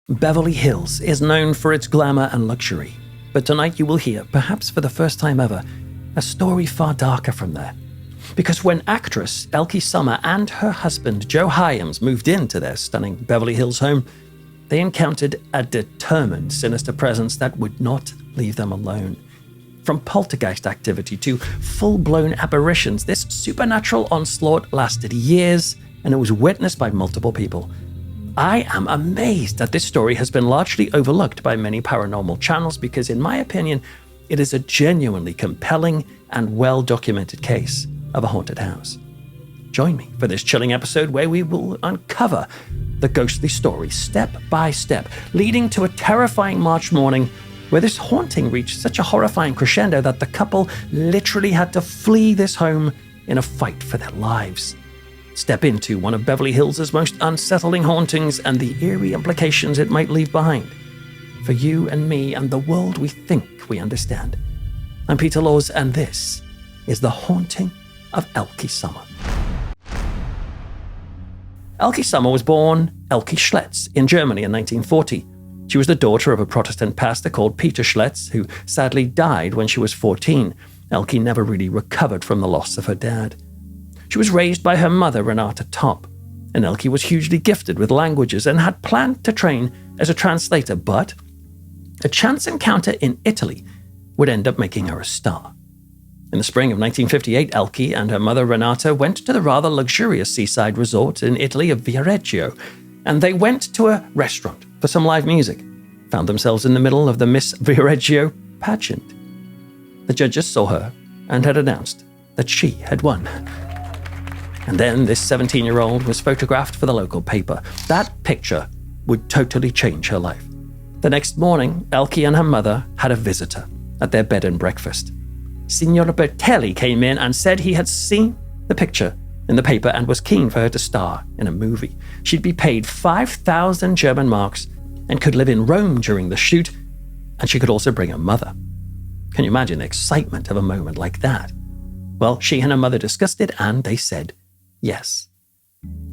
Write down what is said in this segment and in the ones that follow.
Beverly Hills is known for its glamour and luxury, but tonight you will hear, perhaps for the first time ever, a story far darker from there. Because when actress Elke Sommer and her husband Joe Hyams moved into their stunning Beverly Hills home, they encountered a determined, sinister presence that would not leave them alone. From poltergeist activity to full-blown apparitions, this supernatural onslaught lasted years, and it was witnessed by multiple people. I am amazed that this story has been largely overlooked by many paranormal channels because, in my opinion, it is a genuinely compelling and well-documented case of a haunted house. Join me for this chilling episode where we will uncover the ghostly story step by step, leading to a terrifying March morning where this haunting reached such a horrifying crescendo that the couple literally had to flee this home in a fight for their lives. Step into one of Beverly Hills' most unsettling hauntings and the eerie implications it might leave behind for you and me and the world we think we understand. I'm Peter Laws, and this is The Haunting of Elke Sommer. Elke Sommer was born Elke Schletz in Germany in 1940. She was the daughter of a Protestant pastor called Peter Schletz, who sadly died when she was 14. Elke never really recovered from the loss of her dad. She was raised by her mother, Renata Topp, and Elke was hugely gifted with languages and had planned to train as a translator, but a chance encounter in Italy would end up making her a star. In the spring of 1958, Elke and her mother Renata went to the rather luxurious seaside resort in Italy of Viareggio, and they went to a restaurant for some live music, found themselves in the middle of the Miss Viareggio pageant. The judges saw her and had announced that she had won. And then this 17-year-old was photographed for the local paper. That picture would totally change her life. The next morning, Elke and her mother had a visitor at their bed and breakfast. Signor Bertelli came in and said he had seen the picture in the paper and was keen for her to star in a movie. She'd be paid 5,000 German marks and could live in Rome during the shoot, and she could also bring her mother. Can you imagine the excitement of a moment like that? Well, she and her mother discussed it, and they said yes.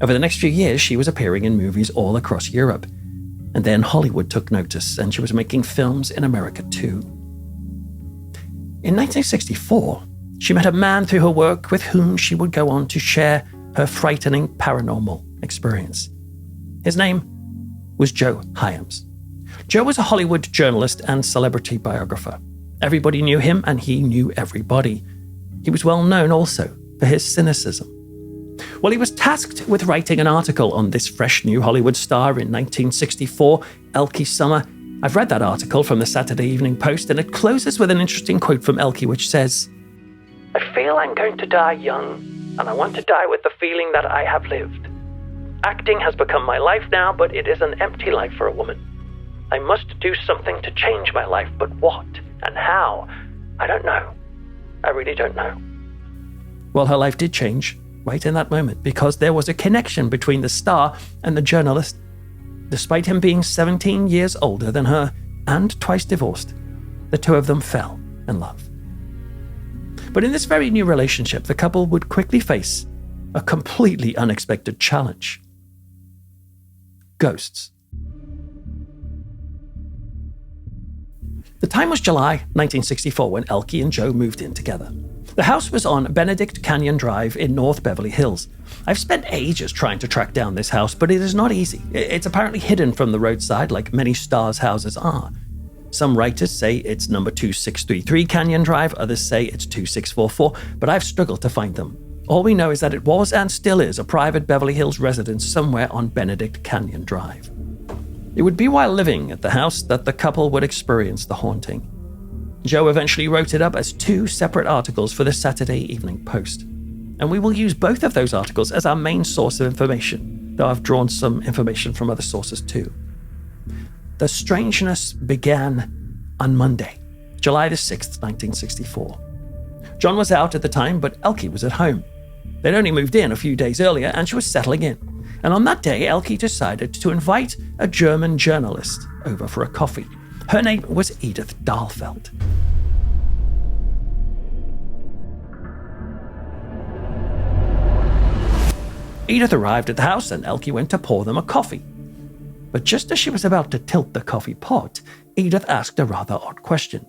Over the next few years, she was appearing in movies all across Europe. And then Hollywood took notice, and she was making films in America too. In 1964, she met a man through her work with whom she would go on to share her frightening paranormal experience. His name was Joe Hyams. Joe was a Hollywood journalist and celebrity biographer. Everybody knew him, and he knew everybody. He was well known also for his cynicism. Well, he was tasked with writing an article on this fresh new Hollywood star in 1964, Elke Sommer. I've read that article from the Saturday Evening Post, and it closes with an interesting quote from Elke, which says, "I feel I'm going to die young, and I want to die with the feeling that I have lived. Acting has become my life now, but it is an empty life for a woman. I must do something to change my life, but what and how? I don't know. I really don't know." Well, her life did change right in that moment, because there was a connection between the star and the journalist. Despite him being 17 years older than her and twice divorced, the two of them fell in love. But in this very new relationship, the couple would quickly face a completely unexpected challenge: ghosts. The time was July 1964 when Elke and Joe moved in together. The house was on Benedict Canyon Drive in North Beverly Hills. I've spent ages trying to track down this house, but it is not easy. It's apparently hidden from the roadside, like many stars' houses are. Some writers say it's number 2633 Canyon Drive, others say it's 2644, but I've struggled to find them. All we know is that it was and still is a private Beverly Hills residence somewhere on Benedict Canyon Drive. It would be while living at the house that the couple would experience the haunting. Joe eventually wrote it up as 2 separate articles for the Saturday Evening Post. And we will use both of those articles as our main source of information, though I've drawn some information from other sources too. The strangeness began on Monday, July the 6th, 1964. John was out at the time, but Elke was at home. They'd only moved in a few days earlier, and she was settling in. And on that day, Elke decided to invite a German journalist over for a coffee. Her name was Edith Dahlfeld. Edith arrived at the house, and Elke went to pour them a coffee. But just as she was about to tilt the coffee pot, Edith asked a rather odd question.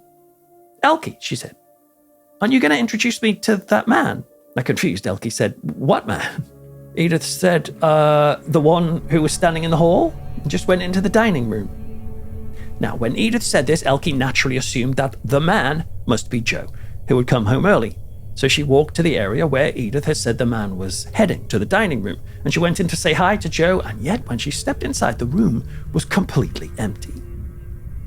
"Elke," she said, "aren't you going to introduce me to that man?" Now, confused, Elke said, "What man?" Edith said, "The one who was standing in the hall and just went into the dining room." Now, when Edith said this, Elke naturally assumed that the man must be Joe, who had come home early. So she walked to the area where Edith had said the man was heading, to the dining room, and she went in to say hi to Joe, and yet when she stepped inside, the room was completely empty.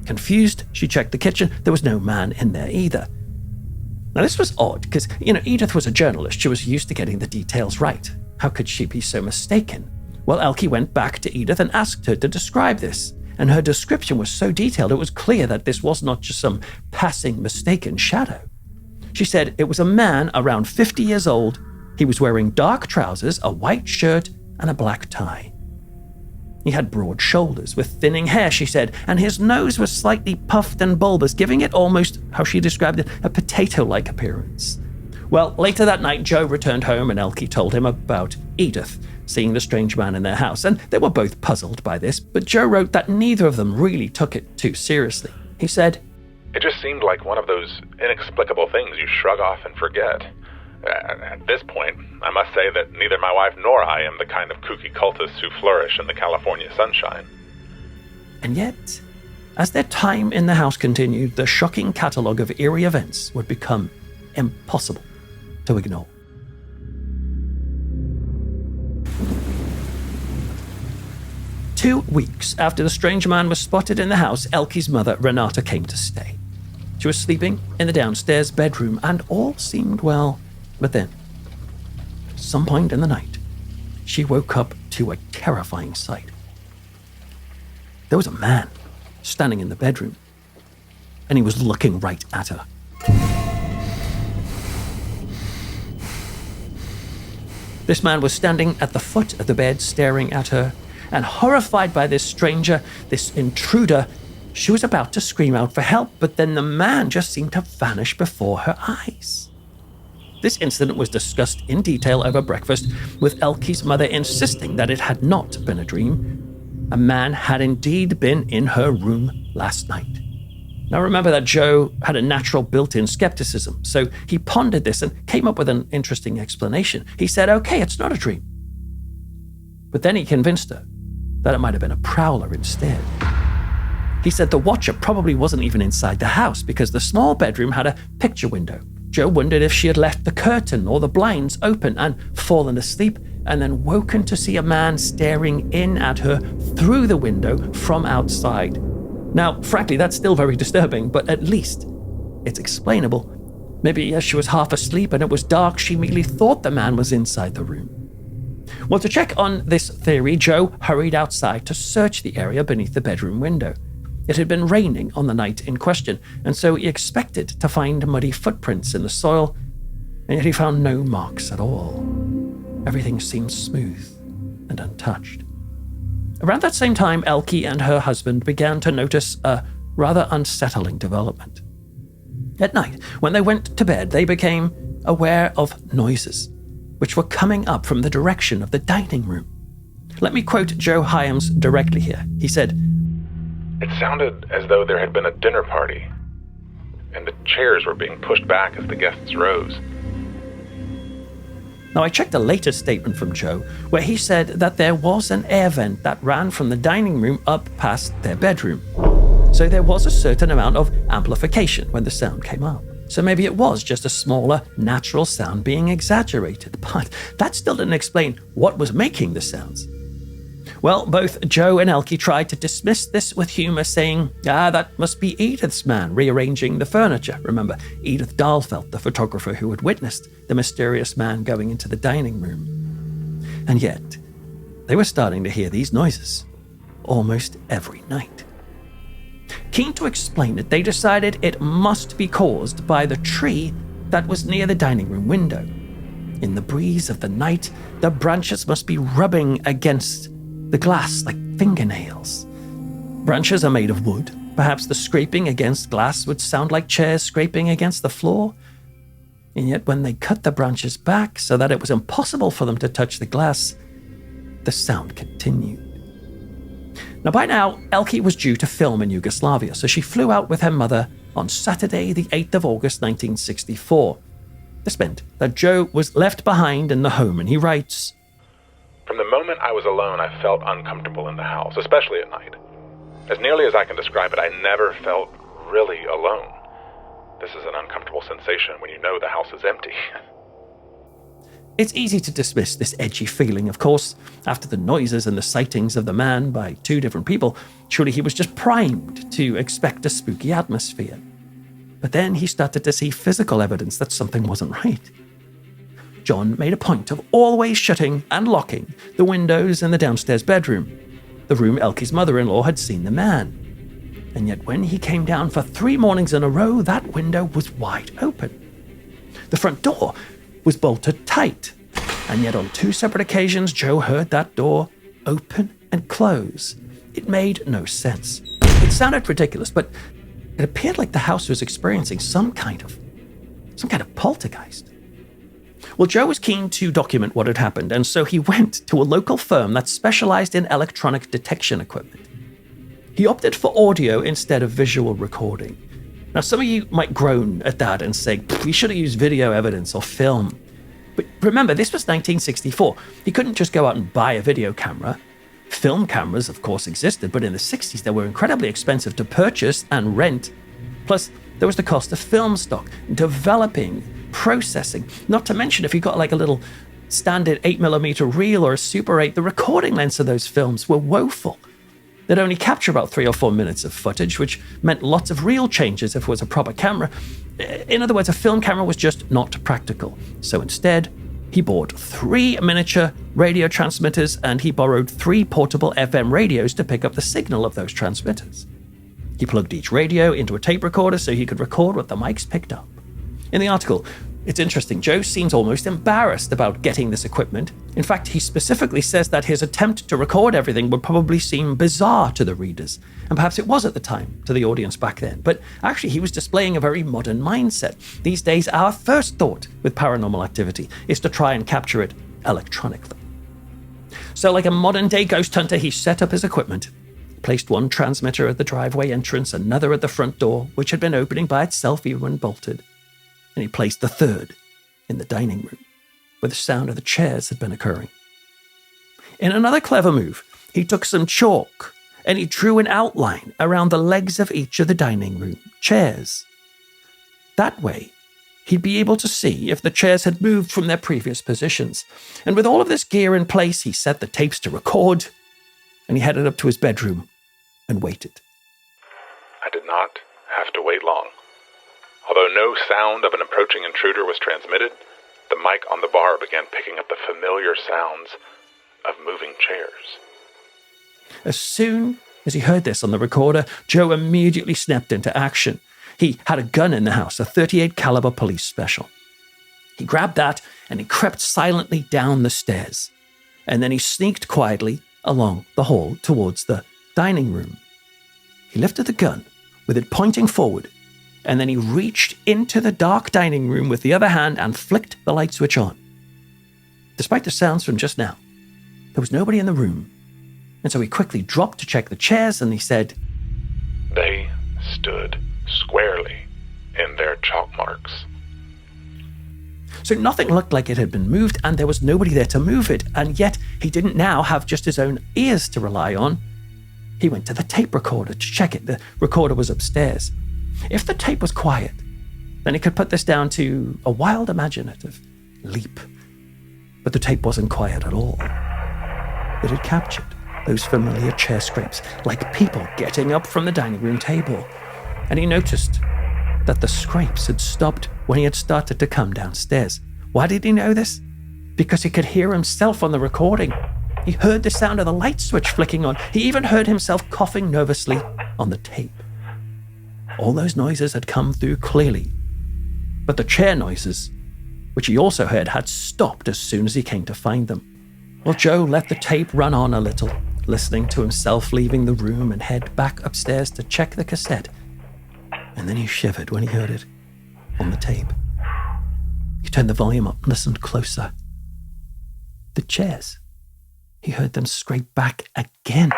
Confused, she checked the kitchen. There was no man in there either. Now, this was odd because, Edith was a journalist. She was used to getting the details right. How could she be so mistaken? Well, Elke went back to Edith and asked her to describe this, and her description was so detailed it was clear that this was not just some passing mistaken shadow. She said it was a man around 50 years old. He was wearing dark trousers, a white shirt, and a black tie. He had broad shoulders with thinning hair, she said, and his nose was slightly puffed and bulbous, giving it almost, how she described it, a potato-like appearance. Well, later that night, Joe returned home and Elke told him about Edith seeing the strange man in their house, and they were both puzzled by this, but Joe wrote that neither of them really took it too seriously. He said, "It just seemed like one of those inexplicable things you shrug off and forget. At this point, I must say that neither my wife nor I am the kind of kooky cultists who flourish in the California sunshine." And yet, as their time in the house continued, the shocking catalogue of eerie events would become impossible to ignore. Two weeks after the strange man was spotted in the house, Elke's mother, Renata, came to stay. She was sleeping in the downstairs bedroom, and all seemed well. But then, at some point in the night, she woke up to a terrifying sight. There was a man standing in the bedroom, and he was looking right at her. This man was standing at the foot of the bed, staring at her, and horrified by this stranger, this intruder, she was about to scream out for help, but then the man just seemed to vanish before her eyes. This incident was discussed in detail over breakfast, with Elke's mother insisting that it had not been a dream. A man had indeed been in her room last night. Now remember that Joe had a natural built-in skepticism, so he pondered this and came up with an interesting explanation. He said, "Okay, it's not a dream." But then he convinced her that it might have been a prowler instead. He said the watcher probably wasn't even inside the house because the small bedroom had a picture window. Joe wondered if she had left the curtain or the blinds open and fallen asleep and then woken to see a man staring in at her through the window from outside. Now, frankly, that's still very disturbing, but at least it's explainable. Maybe as she was half asleep and it was dark, she immediately thought the man was inside the room. Well, to check on this theory, Joe hurried outside to search the area beneath the bedroom window. It had been raining on the night in question, and so he expected to find muddy footprints in the soil, and yet he found no marks at all. Everything seemed smooth and untouched. Around that same time, Elke and her husband began to notice a rather unsettling development. At night, when they went to bed, they became aware of noises, which were coming up from the direction of the dining room. Let me quote Joe Hyams directly here. He said, "It sounded as though there had been a dinner party, and the chairs were being pushed back as the guests rose." Now, I checked a later statement from Joe, where he said that there was an air vent that ran from the dining room up past their bedroom. So there was a certain amount of amplification when the sound came up. So maybe it was just a smaller, natural sound being exaggerated, but that still didn't explain what was making the sounds. Well, both Joe and Elke tried to dismiss this with humor, saying, that must be Edith's man rearranging the furniture. Remember, Edith Dahlfeld, the photographer who had witnessed the mysterious man going into the dining room. And yet, they were starting to hear these noises almost every night. Keen to explain it, they decided it must be caused by the tree that was near the dining room window. In the breeze of the night, the branches must be rubbing against the glass like fingernails. Branches are made of wood. Perhaps the scraping against glass would sound like chairs scraping against the floor. And yet when they cut the branches back so that it was impossible for them to touch the glass, the sound continued. Now, by now, Elke was due to film in Yugoslavia, so she flew out with her mother on Saturday, the 8th of August, 1964. This meant that Joe was left behind in the home, and he writes, "From the moment I was alone, I felt uncomfortable in the house, especially at night. As nearly as I can describe it, I never felt really alone. This is an uncomfortable sensation when you know the house is empty." It's easy to dismiss this edgy feeling, of course. After the noises and the sightings of the man by two different people, surely he was just primed to expect a spooky atmosphere. But then he started to see physical evidence that something wasn't right. John made a point of always shutting and locking the windows in the downstairs bedroom, the room Elke's mother-in-law had seen the man. And yet when he came down for 3 mornings in a row, that window was wide open. The front door was bolted tight, and yet on 2 separate occasions, Joe heard that door open and close. It made no sense. It sounded ridiculous, but it appeared like the house was experiencing some kind of poltergeist. Well, Joe was keen to document what had happened, and so he went to a local firm that specialized in electronic detection equipment. He opted for audio instead of visual recording. Now, some of you might groan at that and say, we should have used video evidence or film. But remember, this was 1964. He couldn't just go out and buy a video camera. Film cameras, of course, existed, but in the 60s, they were incredibly expensive to purchase and rent. Plus, there was the cost of film stock, developing, processing. Not to mention, if you got like a little standard 8mm reel or a Super 8, the recording lengths of those films were woeful. They'd only capture about 3 or 4 minutes of footage, which meant lots of reel changes if it was a proper camera. In other words, a film camera was just not practical. So instead, he bought 3 miniature radio transmitters and he borrowed 3 portable FM radios to pick up the signal of those transmitters. He plugged each radio into a tape recorder so he could record what the mics picked up. In the article, it's interesting, Joe seems almost embarrassed about getting this equipment. In fact, he specifically says that his attempt to record everything would probably seem bizarre to the readers, and perhaps it was at the time to the audience back then. But actually, he was displaying a very modern mindset. These days, our first thought with paranormal activity is to try and capture it electronically. So like a modern-day ghost hunter, he set up his equipment, placed 1 transmitter at the driveway entrance, another at the front door, which had been opening by itself even when bolted. And he placed the 3rd in the dining room, where the sound of the chairs had been occurring. In another clever move, he took some chalk and he drew an outline around the legs of each of the dining room chairs. That way, he'd be able to see if the chairs had moved from their previous positions. And with all of this gear in place, he set the tapes to record, and he headed up to his bedroom and waited. I did not have to wait long. Although no sound of an approaching intruder was transmitted, the mic on the bar began picking up the familiar sounds of moving chairs. As soon as he heard this on the recorder, Joe immediately snapped into action. He had a gun in the house, a .38 caliber police special. He grabbed that and he crept silently down the stairs. And then he sneaked quietly along the hall towards the dining room. He lifted the gun with it pointing forward, and then he reached into the dark dining room with the other hand and flicked the light switch on. Despite the sounds from just now, there was nobody in the room, and so he quickly dropped to check the chairs, and he said, "They stood squarely in their chalk marks." So nothing looked like it had been moved, and there was nobody there to move it, and yet he didn't now have just his own ears to rely on. He went to the tape recorder to check it. The recorder was upstairs. If the tape was quiet, then he could put this down to a wild imaginative leap. But the tape wasn't quiet at all. It had captured those familiar chair scrapes, like people getting up from the dining room table. And he noticed that the scrapes had stopped when he had started to come downstairs. Why did he know this? Because he could hear himself on the recording. He heard the sound of the light switch flicking on. He even heard himself coughing nervously on the tape. All those noises had come through clearly, but the chair noises, which he also heard, had stopped as soon as he came to find them. Well, Joe let the tape run on a little, listening to himself leaving the room and head back upstairs to check the cassette. And then he shivered when he heard it on the tape. He turned the volume up and listened closer. The chairs, he heard them scrape back again.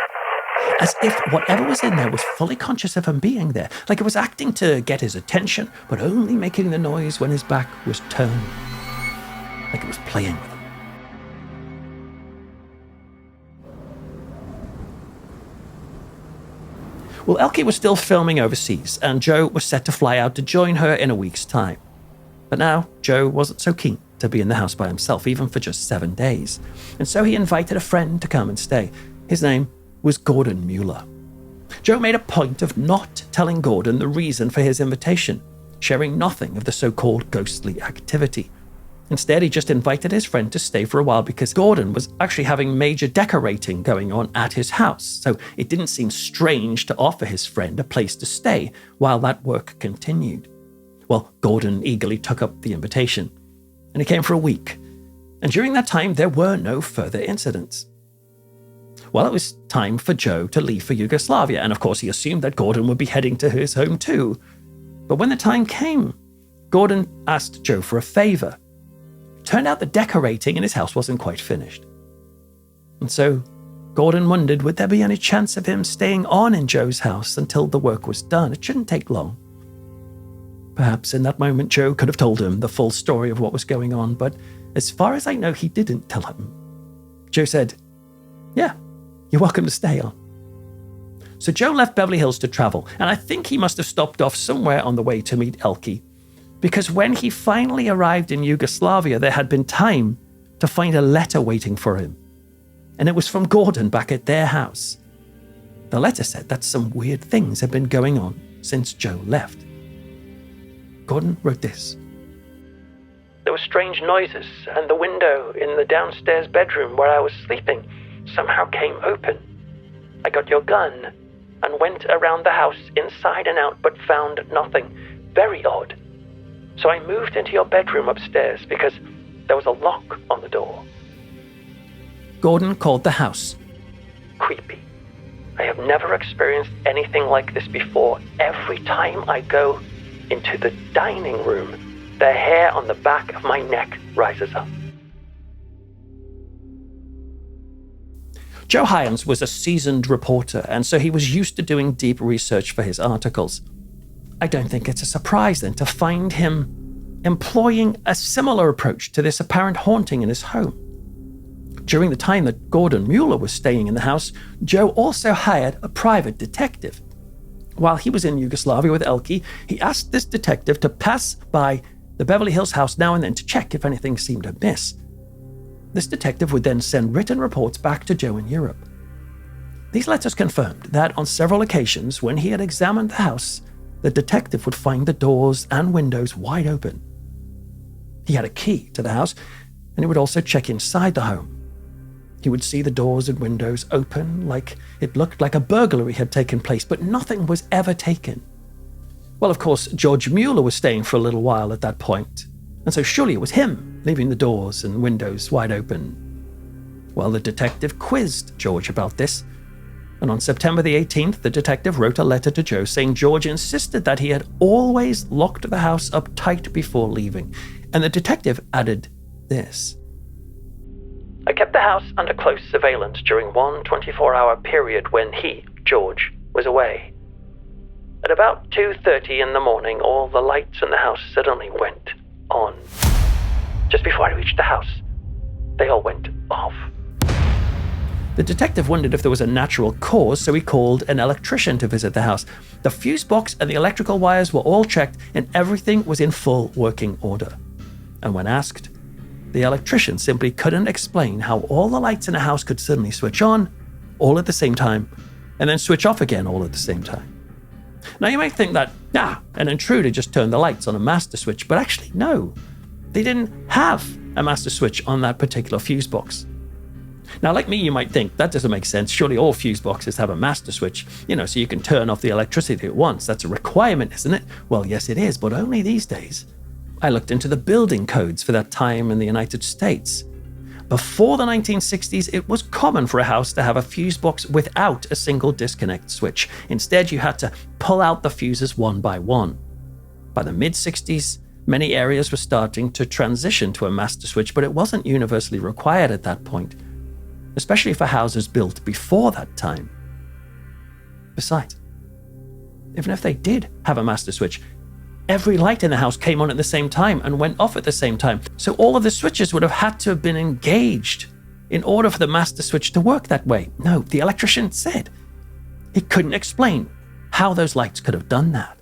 as if whatever was in there was fully conscious of him being there, like it was acting to get his attention, but only making the noise when his back was turned, like it was playing with him. Well, Elke was still filming overseas, and Joe was set to fly out to join her in a week's time. But now, Joe wasn't so keen to be in the house by himself, even for just 7 days. And so he invited a friend to come and stay. His name was Gordon Mueller. Joe made a point of not telling Gordon the reason for his invitation, sharing nothing of the so-called ghostly activity. Instead, he just invited his friend to stay for a while because Gordon was actually having major decorating going on at his house, so it didn't seem strange to offer his friend a place to stay while that work continued. Well, Gordon eagerly took up the invitation, and he came for a week. And during that time, there were no further incidents. Well, it was time for Joe to leave for Yugoslavia, and of course he assumed that Gordon would be heading to his home too. But when the time came, Gordon asked Joe for a favor. Turned out the decorating in his house wasn't quite finished. And so Gordon wondered, would there be any chance of him staying on in Joe's house until the work was done? It shouldn't take long. Perhaps in that moment Joe could have told him the full story of what was going on, but as far as I know, he didn't tell him. Joe said, "Yeah, you're welcome to stay on." So Joe left Beverly Hills to travel, and I think he must have stopped off somewhere on the way to meet Elke, because when he finally arrived in Yugoslavia, there had been time to find a letter waiting for him. And it was from Gordon back at their house. The letter said that some weird things had been going on since Joe left. Gordon wrote this. "There were strange noises, and the window in the downstairs bedroom where I was sleeping somehow came open. I got your gun and went around the house inside and out, but found nothing. Very odd. So I moved into your bedroom upstairs because there was a lock on the door." Gordon called the house creepy. "I have never experienced anything like this before. Every time I go into the dining room, the hair on the back of my neck rises up." Joe Hyams was a seasoned reporter, and so he was used to doing deep research for his articles. I don't think it's a surprise then to find him employing a similar approach to this apparent haunting in his home. During the time that Gordon Mueller was staying in the house, Joe also hired a private detective. While he was in Yugoslavia with Elke, he asked this detective to pass by the Beverly Hills house now and then to check if anything seemed amiss. This detective would then send written reports back to Joe in Europe. These letters confirmed that on several occasions when he had examined the house, the detective would find the doors and windows wide open. He had a key to the house, and he would also check inside the home. He would see the doors and windows open, like it looked like a burglary had taken place, but nothing was ever taken. Well, of course, George Mueller was staying for a little while at that point, and so surely it was him leaving the doors and windows wide open. Well, the detective quizzed George about this, and on September the 18th, the detective wrote a letter to Joe saying George insisted that he had always locked the house up tight before leaving, and the detective added this. "I kept the house under close surveillance during one 24-hour period when he, George, was away. At about 2:30 in the morning, all the lights in the house suddenly went on. Just before I reached the house, they all went off." The detective wondered if there was a natural cause, so he called an electrician to visit the house. The fuse box and the electrical wires were all checked, and everything was in full working order. And when asked, the electrician simply couldn't explain how all the lights in a house could suddenly switch on, all at the same time, and then switch off again all at the same time. Now you might think that, an intruder just turned the lights on a master switch, but actually no. They didn't have a master switch on that particular fuse box. Now, like me, you might think, that doesn't make sense. Surely all fuse boxes have a master switch, so you can turn off the electricity at once. That's a requirement, isn't it? Well, yes, it is, but only these days. I looked into the building codes for that time in the United States. Before the 1960s, it was common for a house to have a fuse box without a single disconnect switch. Instead, you had to pull out the fuses one by one. By the mid-60s, many areas were starting to transition to a master switch, but it wasn't universally required at that point, especially for houses built before that time. Besides, even if they did have a master switch, every light in the house came on at the same time and went off at the same time. So all of the switches would have had to have been engaged in order for the master switch to work that way. No, the electrician said he couldn't explain how those lights could have done that.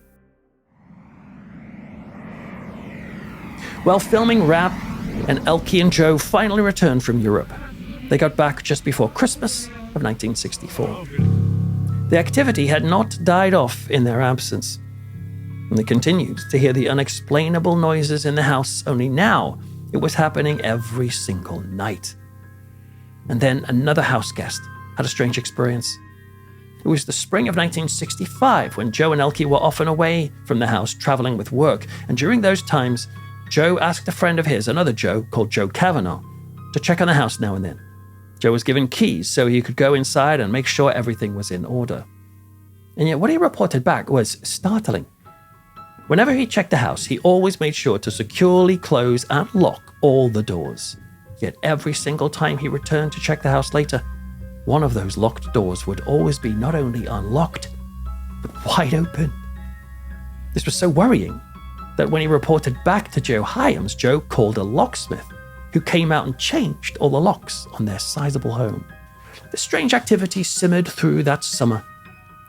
Well, filming wrapped, and Elke and Joe finally returned from Europe. They got back just before Christmas of 1964. The activity had not died off in their absence, and they continued to hear the unexplainable noises in the house, only now it was happening every single night. And then another house guest had a strange experience. It was the spring of 1965 when Joe and Elke were often away from the house traveling with work, and during those times, Joe asked a friend of his, another Joe called Joe Cavanaugh, to check on the house now and then. Joe was given keys so he could go inside and make sure everything was in order. And yet what he reported back was startling. Whenever he checked the house, he always made sure to securely close and lock all the doors. Yet every single time he returned to check the house later, one of those locked doors would always be not only unlocked, but wide open. This was so worrying that when he reported back to Joe Hyams, Joe called a locksmith who came out and changed all the locks on their sizable home. The strange activity simmered through that summer,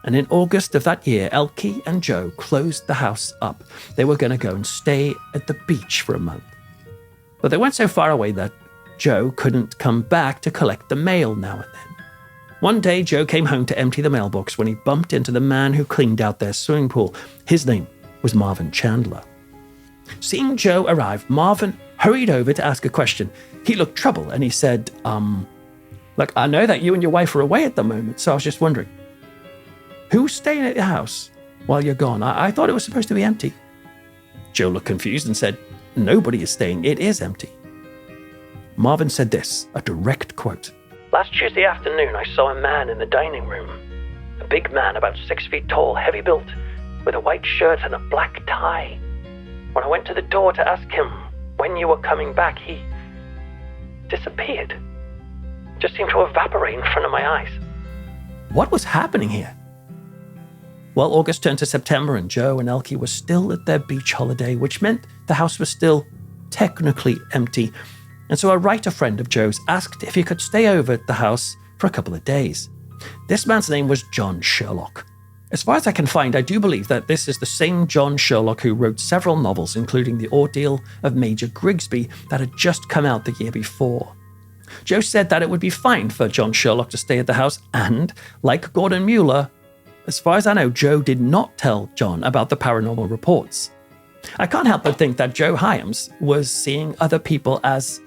and in August of that year, Elke and Joe closed the house up. They were going to go and stay at the beach for a month. But they went so far away that Joe couldn't come back to collect the mail now and then. One day, Joe came home to empty the mailbox when he bumped into the man who cleaned out their swimming pool. His name was Marvin Chandler. Seeing Joe arrive, Marvin hurried over to ask a question. He looked troubled and he said, look, I know that you and your wife are away at the moment, so I was just wondering, who's staying at your house while you're gone? I thought it was supposed to be empty. Joe looked confused and said, nobody is staying, it is empty. Marvin said this, a direct quote. Last Tuesday afternoon, I saw a man in the dining room. A big man, about 6 feet tall, heavy built, with a white shirt and a black tie. When I went to the door to ask him when you were coming back, he disappeared. Just seemed to evaporate in front of my eyes. What was happening here? Well, August turned to September and Joe and Elke were still at their beach holiday, which meant the house was still technically empty. And so a writer friend of Joe's asked if he could stay over at the house for a couple of days. This man's name was John Sherlock. As far as I can find, I do believe that this is the same John Sherlock who wrote several novels, including The Ordeal of Major Grigsby that had just come out the year before. Joe said that it would be fine for John Sherlock to stay at the house, and, like Gordon Mueller, as far as I know, Joe did not tell John about the paranormal reports. I can't help but think that Joe Hyams was seeing other people as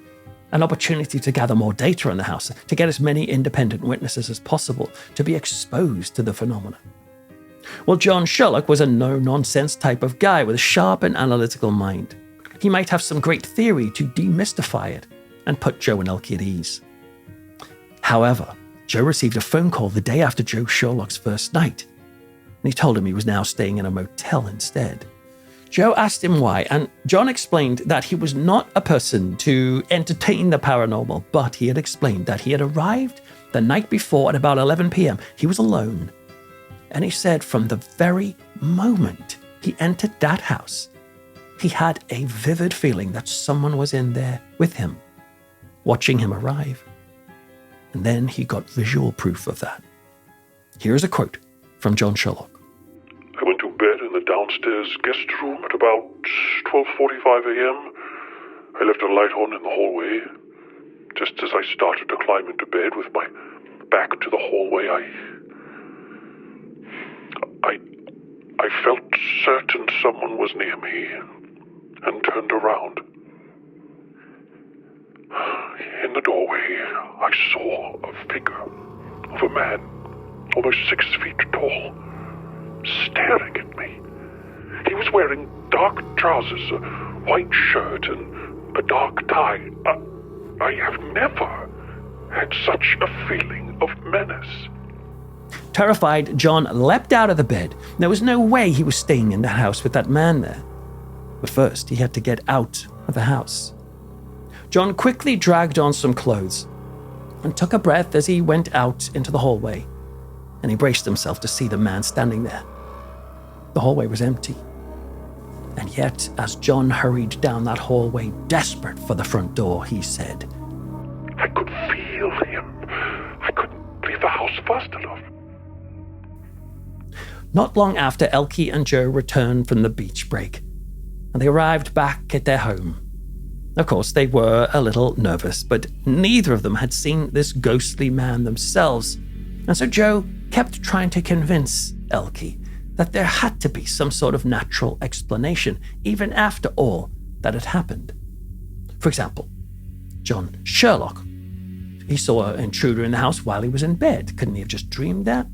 an opportunity to gather more data on the house, to get as many independent witnesses as possible, to be exposed to the phenomena. Well, John Sherlock was a no-nonsense type of guy with a sharp and analytical mind. He might have some great theory to demystify it and put Joe and Elke at ease. However, Joe received a phone call the day after Joe Sherlock's first night, and he told him he was now staying in a motel instead. Joe asked him why, and John explained that he was not a person to entertain the paranormal, but he had explained that he had arrived the night before at about 11 p.m. He was alone. And he said from the very moment he entered that house, he had a vivid feeling that someone was in there with him, watching him arrive. And then he got visual proof of that. Here's a quote from John Sherlock. I went to bed in the downstairs guest room at about 12:45 a.m. I left a light on in the hallway. Just as I started to climb into bed with my back to the hallway, I felt certain someone was near me and turned around. In the doorway, I saw a figure of a man, almost 6 feet tall, staring at me. He was wearing dark trousers, a white shirt, and a dark tie. I have never had such a feeling of menace. Terrified, John leapt out of the bed. There was no way he was staying in the house with that man there. But first, he had to get out of the house. John quickly dragged on some clothes and took a breath as he went out into the hallway. and he braced himself to see the man standing there. The hallway was empty. And yet, as John hurried down that hallway, desperate for the front door, he said, I could feel him. I couldn't leave the house fast enough. Not long after, Elke and Joe returned from the beach break, and they arrived back at their home. Of course, they were a little nervous, but neither of them had seen this ghostly man themselves, and so Joe kept trying to convince Elke that there had to be some sort of natural explanation, even after all that had happened. For example, John Sherlock. He saw an intruder in the house while he was in bed. Couldn't he have just dreamed that?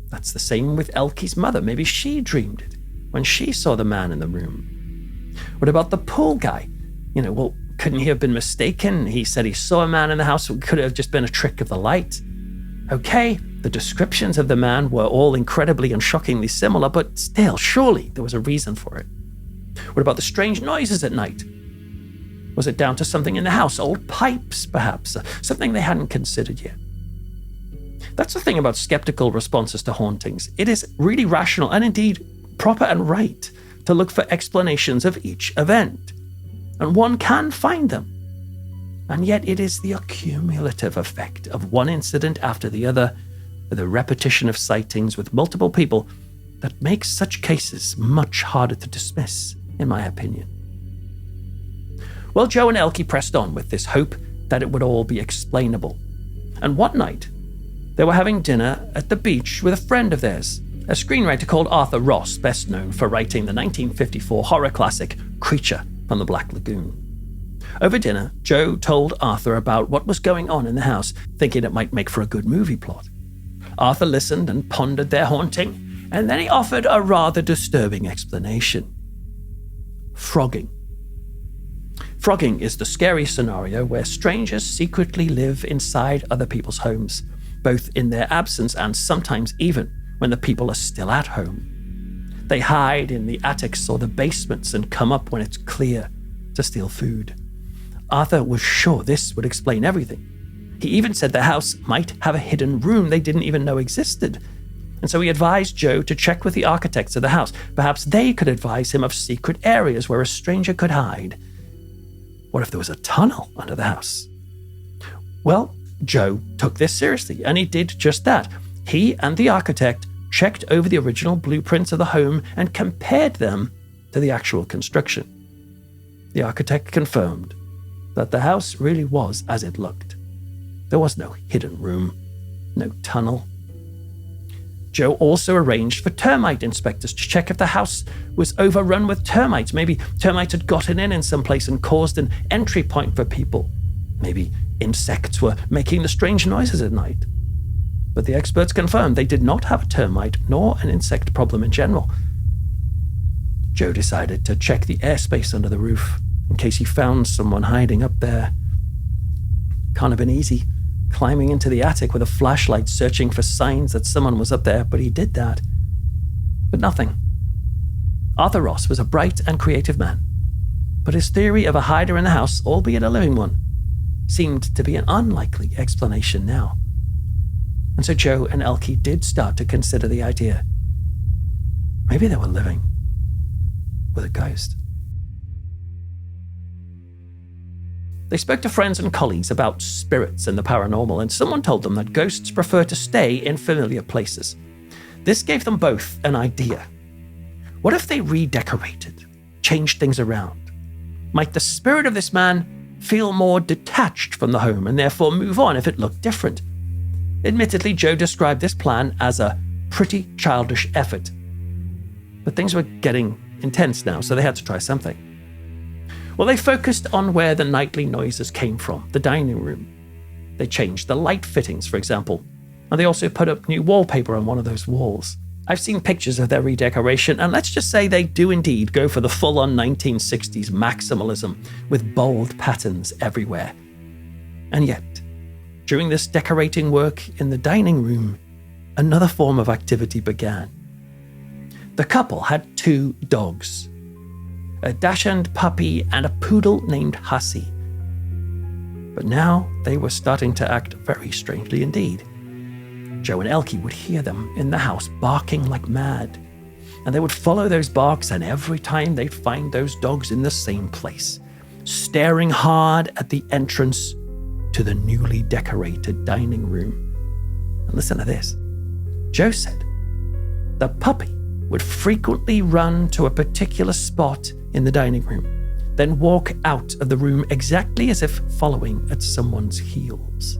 That's the same with Elke's mother. Maybe she dreamed it when she saw the man in the room. What about the pool guy? Couldn't he have been mistaken? He said he saw a man in the house. It could have just been a trick of the light. Okay, the descriptions of the man were all incredibly and shockingly similar, but still, surely there was a reason for it. What about the strange noises at night? Was it down to something in the house? Old pipes, perhaps? Something they hadn't considered yet. That's the thing about skeptical responses to hauntings. It is really rational and indeed proper and right to look for explanations of each event. And one can find them. And yet it is the cumulative effect of one incident after the other, the repetition of sightings with multiple people, that makes such cases much harder to dismiss, in my opinion. Well, Joe and Elke pressed on with this hope that it would all be explainable. And one night, they were having dinner at the beach with a friend of theirs, a screenwriter called Arthur Ross, best known for writing the 1954 horror classic Creature from the Black Lagoon. Over dinner, Joe told Arthur about what was going on in the house, thinking it might make for a good movie plot. Arthur listened and pondered their haunting, and then he offered a rather disturbing explanation. Frogging. Frogging is the scary scenario where strangers secretly live inside other people's homes, both in their absence and sometimes even when the people are still at home. They hide in the attics or the basements and come up when it's clear to steal food. Arthur was sure this would explain everything. He even said the house might have a hidden room they didn't even know existed. And so he advised Joe to check with the architects of the house. Perhaps they could advise him of secret areas where a stranger could hide. What if there was a tunnel under the house? Well, Joe took this seriously, and he did just that. He and the architect checked over the original blueprints of the home and compared them to the actual construction. The architect confirmed that the house really was as it looked. There was no hidden room, no tunnel. Joe also arranged for termite inspectors to check if the house was overrun with termites. Maybe termites had gotten in some place and caused an entry point for people. Maybe insects were making the strange noises at night. But the experts confirmed they did not have a termite nor an insect problem in general. Joe decided to check the airspace under the roof in case he found someone hiding up there. Can't have been easy, climbing into the attic with a flashlight searching for signs that someone was up there, but he did that. But nothing. Arthur Ross was a bright and creative man, but his theory of a hider in the house, albeit a living one, seemed to be an unlikely explanation now. And so Joe and Elke did start to consider the idea. Maybe they were living with a ghost. They spoke to friends and colleagues about spirits and the paranormal, and someone told them that ghosts prefer to stay in familiar places. This gave them both an idea. What if they redecorated, changed things around? Might the spirit of this man feel more detached from the home and therefore move on if it looked different? Admittedly, Joe described this plan as a pretty childish effort. But things were getting intense now, so they had to try something. Well, they focused on where the nightly noises came from, the dining room. They changed the light fittings, for example, and they also put up new wallpaper on one of those walls. I've seen pictures of their redecoration, and let's just say they do indeed go for the full-on 1960s maximalism with bold patterns everywhere. And yet, during this decorating work in the dining room, another form of activity began. The couple had 2 dogs, a dachshund puppy and a poodle named Hussy. But now they were starting to act very strangely indeed. Joe and Elke would hear them in the house barking like mad. And they would follow those barks, and every time they'd find those dogs in the same place, staring hard at the entrance to the newly decorated dining room. And listen to this. Joe said the puppy would frequently run to a particular spot in the dining room, then walk out of the room exactly as if following at someone's heels.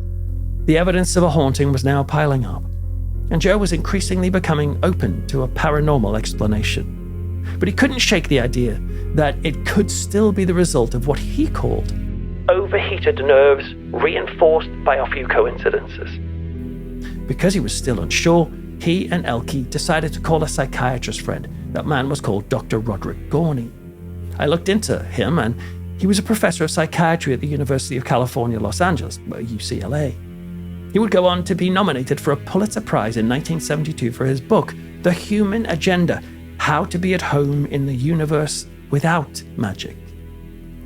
The evidence of a haunting was now piling up, and Joe was increasingly becoming open to a paranormal explanation. But he couldn't shake the idea that it could still be the result of what he called overheated nerves reinforced by a few coincidences. Because he was still unsure, he and Elke decided to call a psychiatrist friend. That man was called Dr. Roderic Gorney. I looked into him, and he was a professor of psychiatry at the University of California, Los Angeles, UCLA. He would go on to be nominated for a Pulitzer Prize in 1972 for his book, The Human Agenda: How to Be at Home in the Universe Without Magic.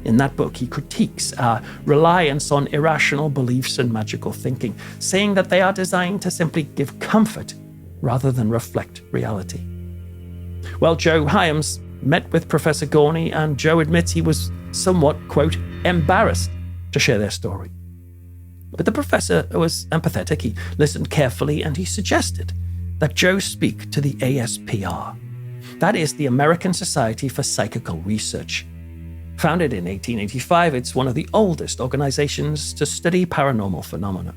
In that book, he critiques our reliance on irrational beliefs and magical thinking, saying that they are designed to simply give comfort rather than reflect reality. Well, Joe Hyams met with Professor Gorney, and Joe admits he was somewhat, quote, embarrassed to share their story. But the professor was empathetic. He listened carefully, and he suggested that Joe speak to the ASPR. That is the American Society for Psychical Research. Founded in 1885, it's one of the oldest organizations to study paranormal phenomena.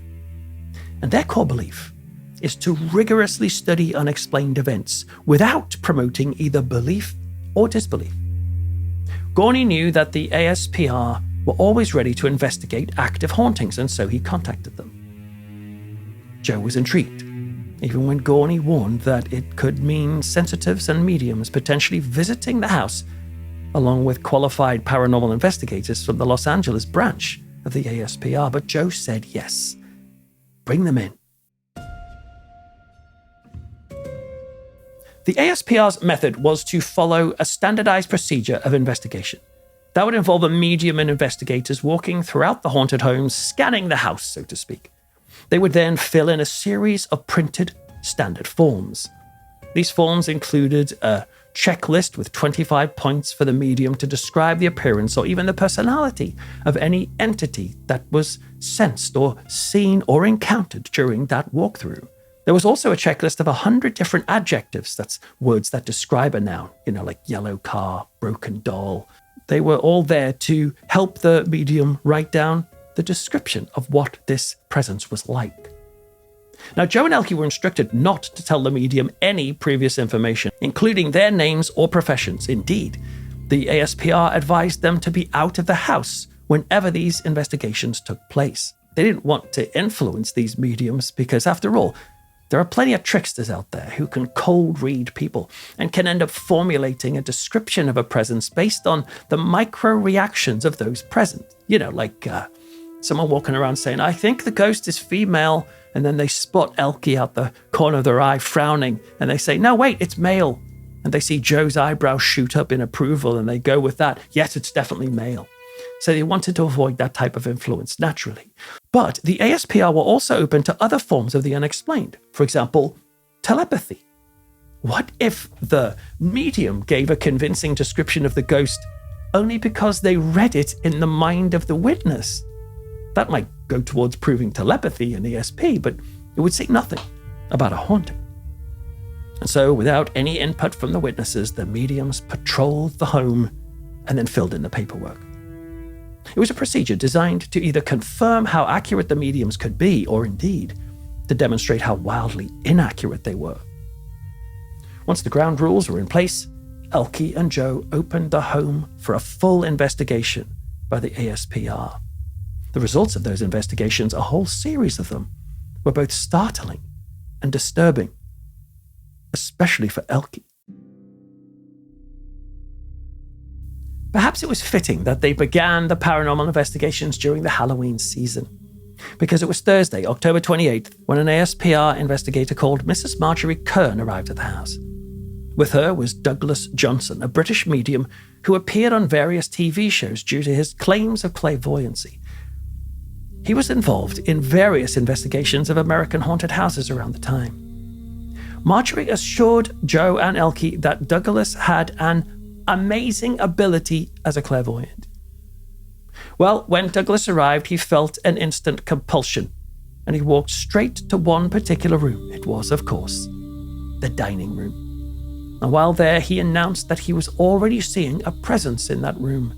And their core belief is to rigorously study unexplained events without promoting either belief or disbelief. Gorney knew that the ASPR were always ready to investigate active hauntings, and so he contacted them. Joe was intrigued, even when Gorney warned that it could mean sensitives and mediums potentially visiting the house, along with qualified paranormal investigators from the Los Angeles branch of the ASPR. But Joe said yes. Bring them in. The ASPR's method was to follow a standardized procedure of investigation. That would involve a medium and investigators walking throughout the haunted homes, scanning the house, so to speak. They would then fill in a series of printed standard forms. These forms included a checklist with 25 points for the medium to describe the appearance or even the personality of any entity that was sensed or seen or encountered during that walkthrough. There was also a checklist of 100 different adjectives, that's words that describe a noun, like yellow car, broken doll. They were all there to help the medium write down the description of what this presence was like. Now, Joe and Elke were instructed not to tell the medium any previous information, including their names or professions. Indeed, the ASPR advised them to be out of the house whenever these investigations took place. They didn't want to influence these mediums because, after all, there are plenty of tricksters out there who can cold read people and can end up formulating a description of a presence based on the micro reactions of those present. Like someone walking around saying, I think the ghost is female, and then they spot Elke out the corner of their eye frowning, and they say, no, wait, it's male. And they see Joe's eyebrows shoot up in approval, and they go with that, yes, it's definitely male. So they wanted to avoid that type of influence naturally. But the ASPR were also open to other forms of the unexplained. For example, telepathy. What if the medium gave a convincing description of the ghost only because they read it in the mind of the witness? That might go towards proving telepathy in ESP, but it would say nothing about a haunting. And so, without any input from the witnesses, the mediums patrolled the home and then filled in the paperwork. It was a procedure designed to either confirm how accurate the mediums could be, or indeed, to demonstrate how wildly inaccurate they were. Once the ground rules were in place, Elke and Joe opened the home for a full investigation by the ASPR. The results of those investigations, a whole series of them, were both startling and disturbing, especially for Elke. Perhaps it was fitting that they began the paranormal investigations during the Halloween season, because it was Thursday, October 28th, when an ASPR investigator called Mrs. Marjorie Kern arrived at the house. With her was Douglas Johnson, a British medium who appeared on various TV shows due to his claims of clairvoyancy. He was involved in various investigations of American haunted houses around the time. Marjorie assured Joe and Elke that Douglas had an amazing ability as a clairvoyant. Well, when Douglas arrived, he felt an instant compulsion, and he walked straight to one particular room. It was, of course, the dining room. And while there, he announced that he was already seeing a presence in that room,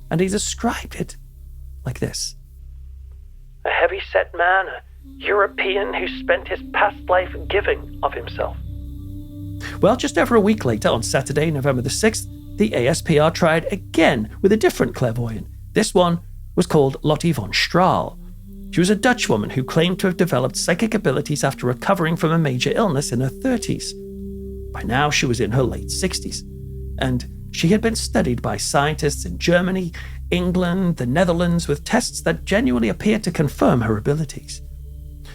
and he described it like this. A heavy-set man, a European who spent his past life giving of himself. Well, just over a week later, on Saturday, November the 6th, the ASPR tried again with a different clairvoyant. This one was called Lotte von Strahl. She was a Dutch woman who claimed to have developed psychic abilities after recovering from a major illness in her 30s. By now, she was in her late 60s, and she had been studied by scientists in Germany, England, the Netherlands, with tests that genuinely appeared to confirm her abilities.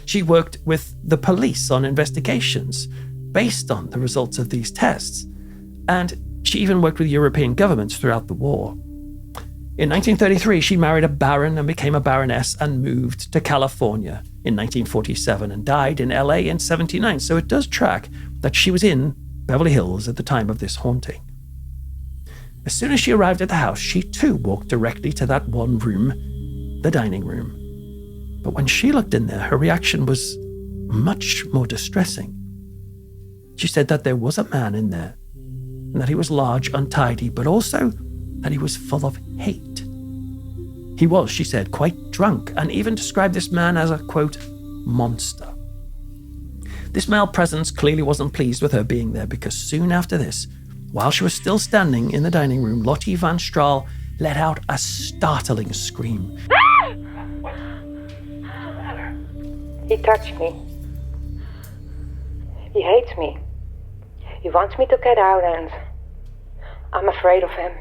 She worked with the police on investigations based on the results of these tests, and she even worked with European governments throughout the war. In 1933, she married a baron and became a baroness and moved to California in 1947 and died in LA in 1979, so it does track that she was in Beverly Hills at the time of this haunting. As soon as she arrived at the house, she too walked directly to that one room, the dining room. But when she looked in there, her reaction was much more distressing. She said that there was a man in there, and that he was large, untidy, but also that he was full of hate. He was, she said, quite drunk, and even described this man as a, quote, monster. This male presence clearly wasn't pleased with her being there, because soon after this, while she was still standing in the dining room, Lotte von Strahl let out a startling scream. He touched me. He hates me. He wants me to get out, and I'm afraid of him.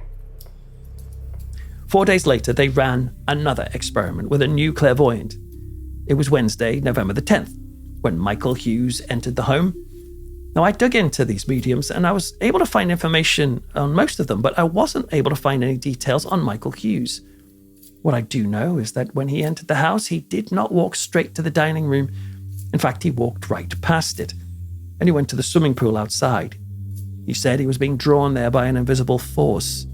4 days later, they ran another experiment with a new clairvoyant. It was Wednesday, November the 10th, when Michael Hughes entered the home. Now, I dug into these mediums, and I was able to find information on most of them, but I wasn't able to find any details on Michael Hughes. What I do know is that when he entered the house, he did not walk straight to the dining room. In fact, he walked right past it, and he went to the swimming pool outside. He said he was being drawn there by an invisible force.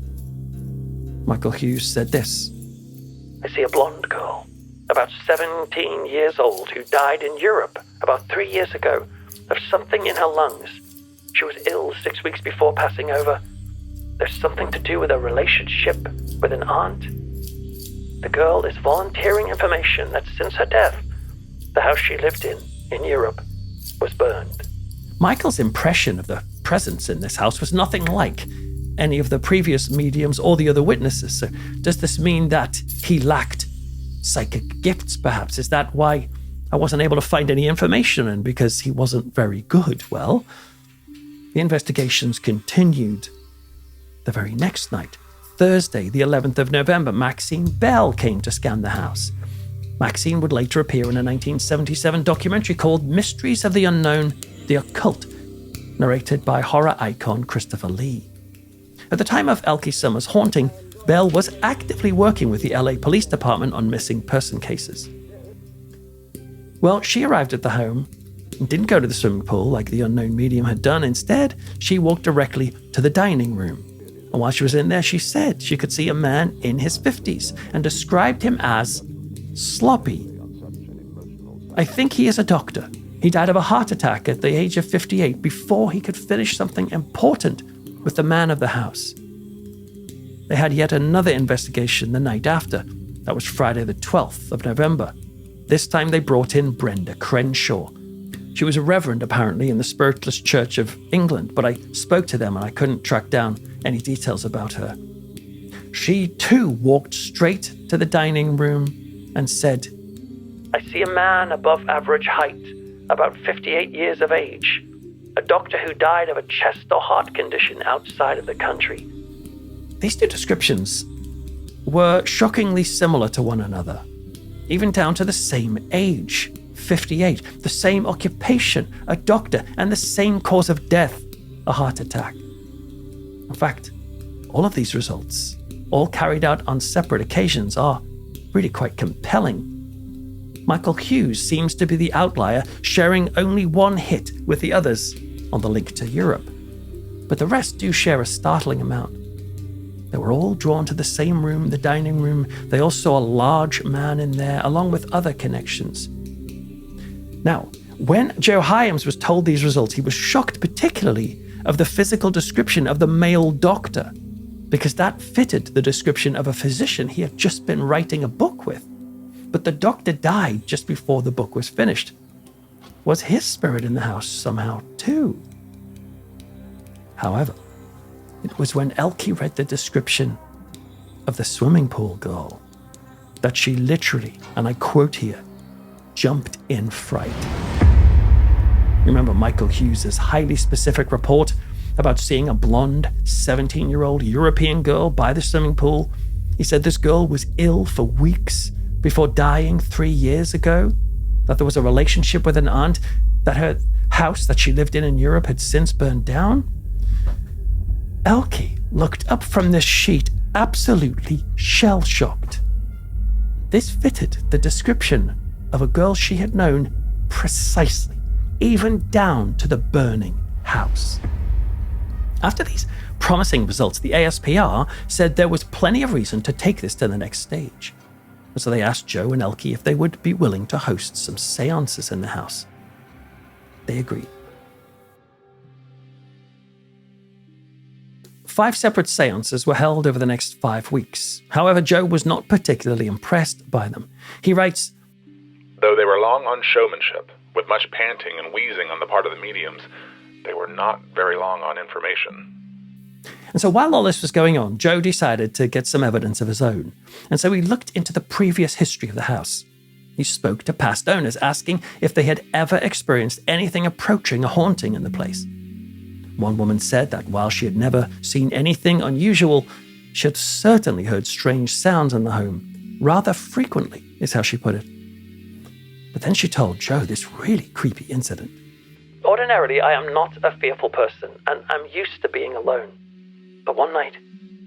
Michael Hughes said this. I see a blonde girl, about 17 years old, who died in Europe about 3 years ago of something in her lungs. She was ill 6 weeks before passing over. There's something to do with a relationship with an aunt. The girl is volunteering information that since her death, the house she lived in Europe, was burned. Michael's impression of the presence in this house was nothing like any of the previous mediums or the other witnesses. So does this mean that he lacked psychic gifts, perhaps? Is that why I wasn't able to find any information, and because he wasn't very good? Well, the investigations continued the very next night. Thursday, the 11th of November, Maxine Bell came to scan the house. Maxine would later appear in a 1977 documentary called Mysteries of the Unknown, the Occult, narrated by horror icon Christopher Lee. At the time of Elke Sommer's haunting, Bell was actively working with the LA Police Department on missing person cases. Well, she arrived at the home and didn't go to the swimming pool like the unknown medium had done. Instead, she walked directly to the dining room. And while she was in there, she said she could see a man in his 50s and described him as sloppy. I think he is a doctor. He died of a heart attack at the age of 58 before he could finish something important with the man of the house. They had yet another investigation the night after. That was Friday the 12th of November. This time they brought in Brenda Crenshaw. She was a reverend, apparently, in the Spiritless Church of England, but I spoke to them and I couldn't track down any details about her. She, too, walked straight to the dining room and said, I see a man above average height, about 58 years of age, a doctor who died of a chest or heart condition outside of the country. These two descriptions were shockingly similar to one another, even down to the same age, 58, the same occupation, a doctor, and the same cause of death, a heart attack. In fact, all of these results, all carried out on separate occasions, are really quite compelling. Michael Hughes seems to be the outlier, sharing only one hit with the others on the link to Europe. But the rest do share a startling amount. They were all drawn to the same room, the dining room. They all saw a large man in there, along with other connections. Now, when Joe Hyams was told these results, he was shocked particularly of the physical description of the male doctor, because that fitted the description of a physician he had just been writing a book with. But the doctor died just before the book was finished. Was his spirit in the house somehow too? However, it was when Elke read the description of the swimming pool girl that she literally, and I quote here, jumped in fright. Remember Michael Hughes' highly specific report about seeing a blonde 17-year-old European girl by the swimming pool? He said this girl was ill for weeks before dying 3 years ago, that there was a relationship with an aunt, that her house that she lived in Europe had since burned down. Elke looked up from this sheet absolutely shell-shocked. This fitted the description of a girl she had known precisely, even down to the burning house. After these promising results, the ASPR said there was plenty of reason to take this to the next stage. So they asked Joe and Elke if they would be willing to host some séances in the house. They agreed. 5 separate séances were held over the next 5 weeks. However, Joe was not particularly impressed by them. He writes, "Though they were long on showmanship, with much panting and wheezing on the part of the mediums, they were not very long on information." And so while all this was going on, Joe decided to get some evidence of his own. And so he looked into the previous history of the house. He spoke to past owners, asking if they had ever experienced anything approaching a haunting in the place. One woman said that while she had never seen anything unusual, she had certainly heard strange sounds in the home. Rather frequently, is how she put it. But then she told Joe this really creepy incident. "Ordinarily, I am not a fearful person, and I'm used to being alone. But one night,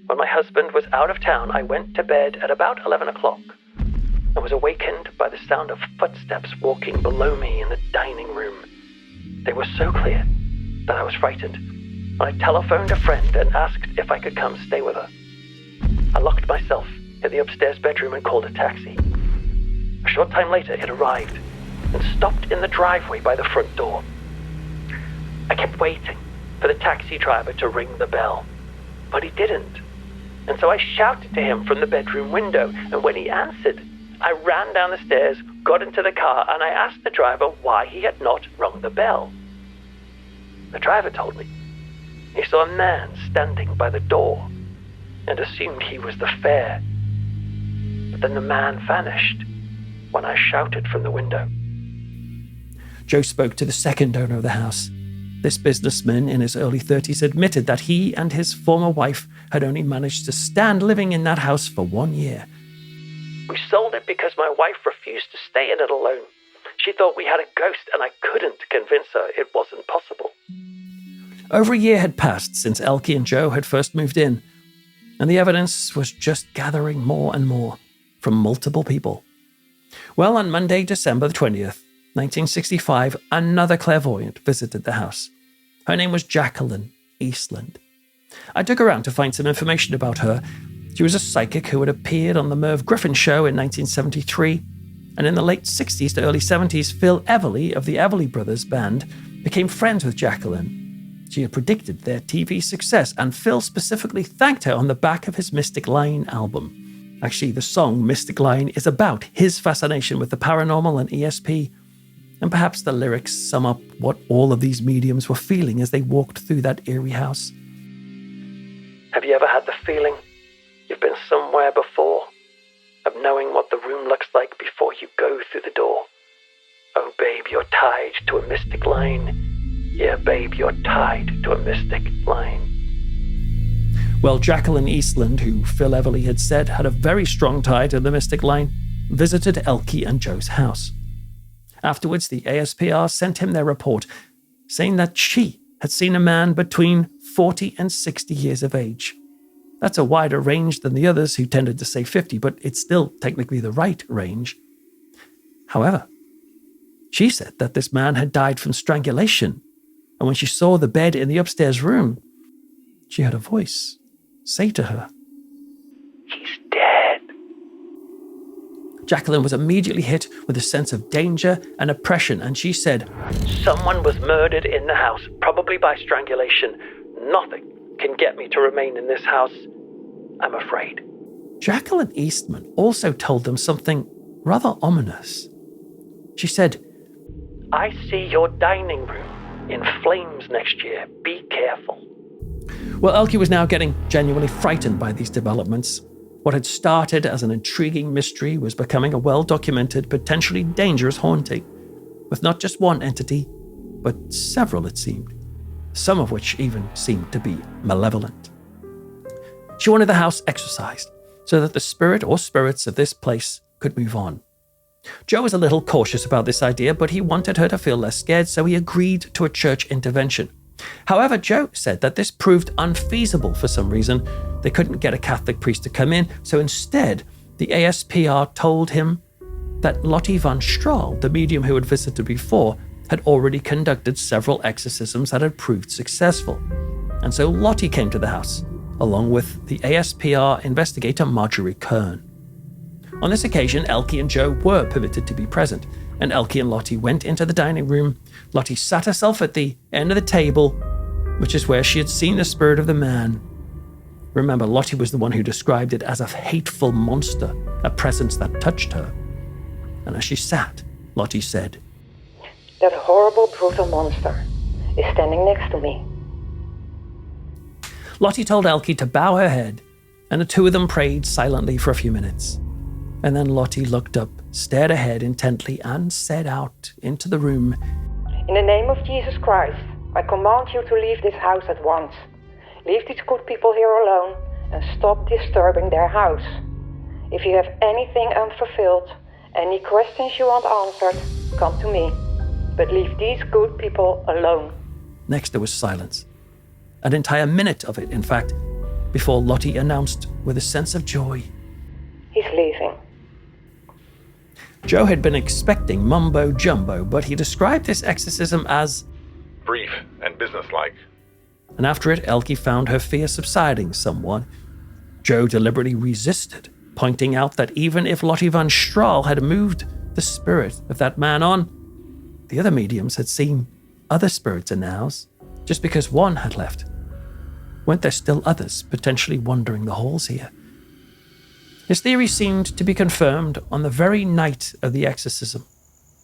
when my husband was out of town, I went to bed at about 11 o'clock and was awakened by the sound of footsteps walking below me in the dining room. They were so clear that I was frightened. I telephoned a friend and asked if I could come stay with her. I locked myself in the upstairs bedroom and called a taxi. A short time later, it arrived and stopped in the driveway by the front door. I kept waiting for the taxi driver to ring the bell, but he didn't. And so I shouted to him from the bedroom window, and when he answered, I ran down the stairs, got into the car, and I asked the driver why he had not rung the bell. The driver told me he saw a man standing by the door and assumed he was the fare. But then the man vanished when I shouted from the window." Joe spoke to the second owner of the house. This businessman in his early 30s admitted that he and his former wife had only managed to stand living in that house for 1 year. "We sold it because my wife refused to stay in it alone. She thought we had a ghost, and I couldn't convince her it wasn't possible." Over a year had passed since Elke and Joe had first moved in, and the evidence was just gathering more and more from multiple people. Well, on Monday, December the 20th, 1965, another clairvoyant visited the house. Her name was Jacqueline Eastlund. I dug around to find some information about her. She was a psychic who had appeared on the Merv Griffin show in 1973, and in the late 60s to early 70s, Phil Everly of the Everly Brothers band became friends with Jacqueline. She had predicted their TV success, and Phil specifically thanked her on the back of his Mystic Line album. Actually, the song Mystic Line is about his fascination with the paranormal and ESP, and perhaps the lyrics sum up what all of these mediums were feeling as they walked through that eerie house. "Have you ever had the feeling you've been somewhere before, of knowing what the room looks like before you go through the door? Oh, babe, you're tied to a mystic line. Yeah, babe, you're tied to a mystic line." Well, Jacqueline Eastlund, who Phil Everly had said had a very strong tie to the mystic line, visited Elke and Joe's house. Afterwards, the ASPR sent him their report, saying that she had seen a man between 40 and 60 years of age. That's a wider range than the others who tended to say 50, but it's still technically the right range. However, she said that this man had died from strangulation, and when she saw the bed in the upstairs room, she heard a voice say to her, "He's dead." Jacqueline was immediately hit with a sense of danger and oppression, and she said, "Someone was murdered in the house, probably by strangulation. Nothing can get me to remain in this house. I'm afraid." Jacqueline Eastlund also told them something rather ominous. She said, "I see your dining room in flames next year. Be careful." Well, Elke was now getting genuinely frightened by these developments. What had started as an intriguing mystery was becoming a well-documented, potentially dangerous haunting, with not just one entity, but several, it seemed, some of which even seemed to be malevolent. She wanted the house exorcised, so that the spirit or spirits of this place could move on. Joe was a little cautious about this idea, but he wanted her to feel less scared, so he agreed to a church intervention. However, Joe said that this proved unfeasible for some reason. They couldn't get a Catholic priest to come in, so instead, the ASPR told him that Lotte von Strahl, the medium who had visited before, had already conducted several exorcisms that had proved successful. And so Lotte came to the house, along with the ASPR investigator Marjorie Kern. On this occasion, Elke and Joe were permitted to be present, and Elke and Lotte went into the dining room. Lotte sat herself at the end of the table, which is where she had seen the spirit of the man. Remember, Lotte was the one who described it as a hateful monster, a presence that touched her. And as she sat, Lotte said, "That horrible, brutal monster is standing next to me." Lotte told Elke to bow her head, and the two of them prayed silently for a few minutes. And then Lotte looked up, stared ahead intently, and said out into the room, "In the name of Jesus Christ, I command you to leave this house at once. Leave these good people here alone and stop disturbing their house. If you have anything unfulfilled, any questions you want answered, come to me. But leave these good people alone." Next there was silence. An entire minute of it, in fact, before Lotte announced with a sense of joy, "He's leaving." Joe had been expecting mumbo-jumbo, but he described this exorcism as brief and businesslike. And after it, Elke found her fear subsiding somewhat. Joe deliberately resisted, pointing out that even if Lotte von Strahl had moved the spirit of that man on, the other mediums had seen other spirits in the house. Just because one had left, weren't there still others potentially wandering the halls here? His theory seemed to be confirmed on the very night of the exorcism.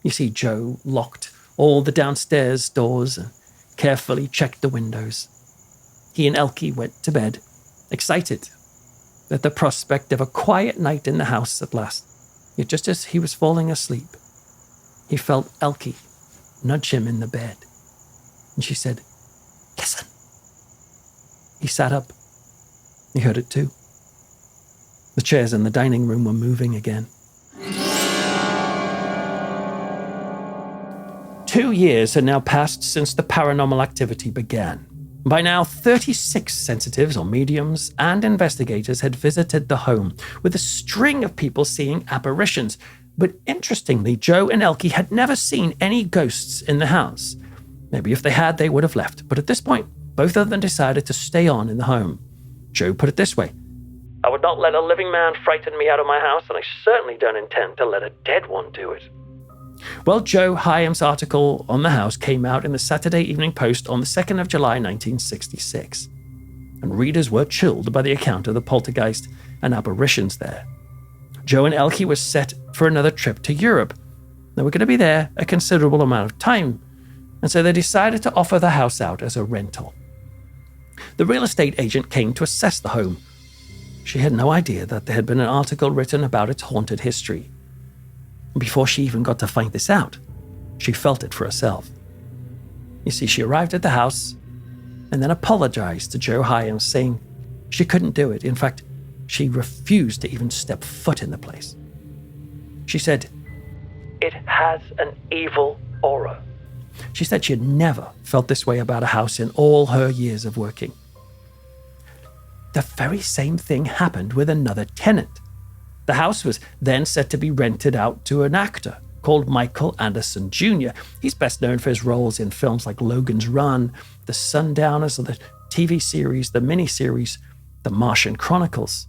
You see, Joe locked all the downstairs doors and carefully checked the windows. He and Elke went to bed, excited at the prospect of a quiet night in the house at last. Yet just as he was falling asleep, he felt Elke nudge him in the bed. And she said, "Listen." He sat up. He heard it too. The chairs in the dining room were moving again. 2 years had now passed since the paranormal activity began. By now, 36 sensitives or mediums and investigators had visited the home, with a string of people seeing apparitions. But interestingly, Joe and Elke had never seen any ghosts in the house. Maybe if they had, they would have left. But at this point, both of them decided to stay on in the home. Joe put it this way: "I would not let a living man frighten me out of my house, and I certainly don't intend to let a dead one do it." Well, Joe Hyams' article on the house came out in the Saturday Evening Post on the 2nd of July, 1966. And readers were chilled by the account of the poltergeist and apparitions there. Joe and Elke were set for another trip to Europe. They were going to be there a considerable amount of time, and so they decided to offer the house out as a rental. The real estate agent came to assess the home. She had no idea that there had been an article written about its haunted history. Before she even got to find this out, she felt it for herself. You see, she arrived at the house and then apologized to Joe Hyams, saying she couldn't do it. In fact, she refused to even step foot in the place. She said, "It has an evil aura." She said she had never felt this way about a house in all her years of working. The very same thing happened with another tenant. The house was then set to be rented out to an actor called Michael Anderson Jr. He's best known for his roles in films like Logan's Run, The Sundowners, or the TV series, the miniseries, The Martian Chronicles.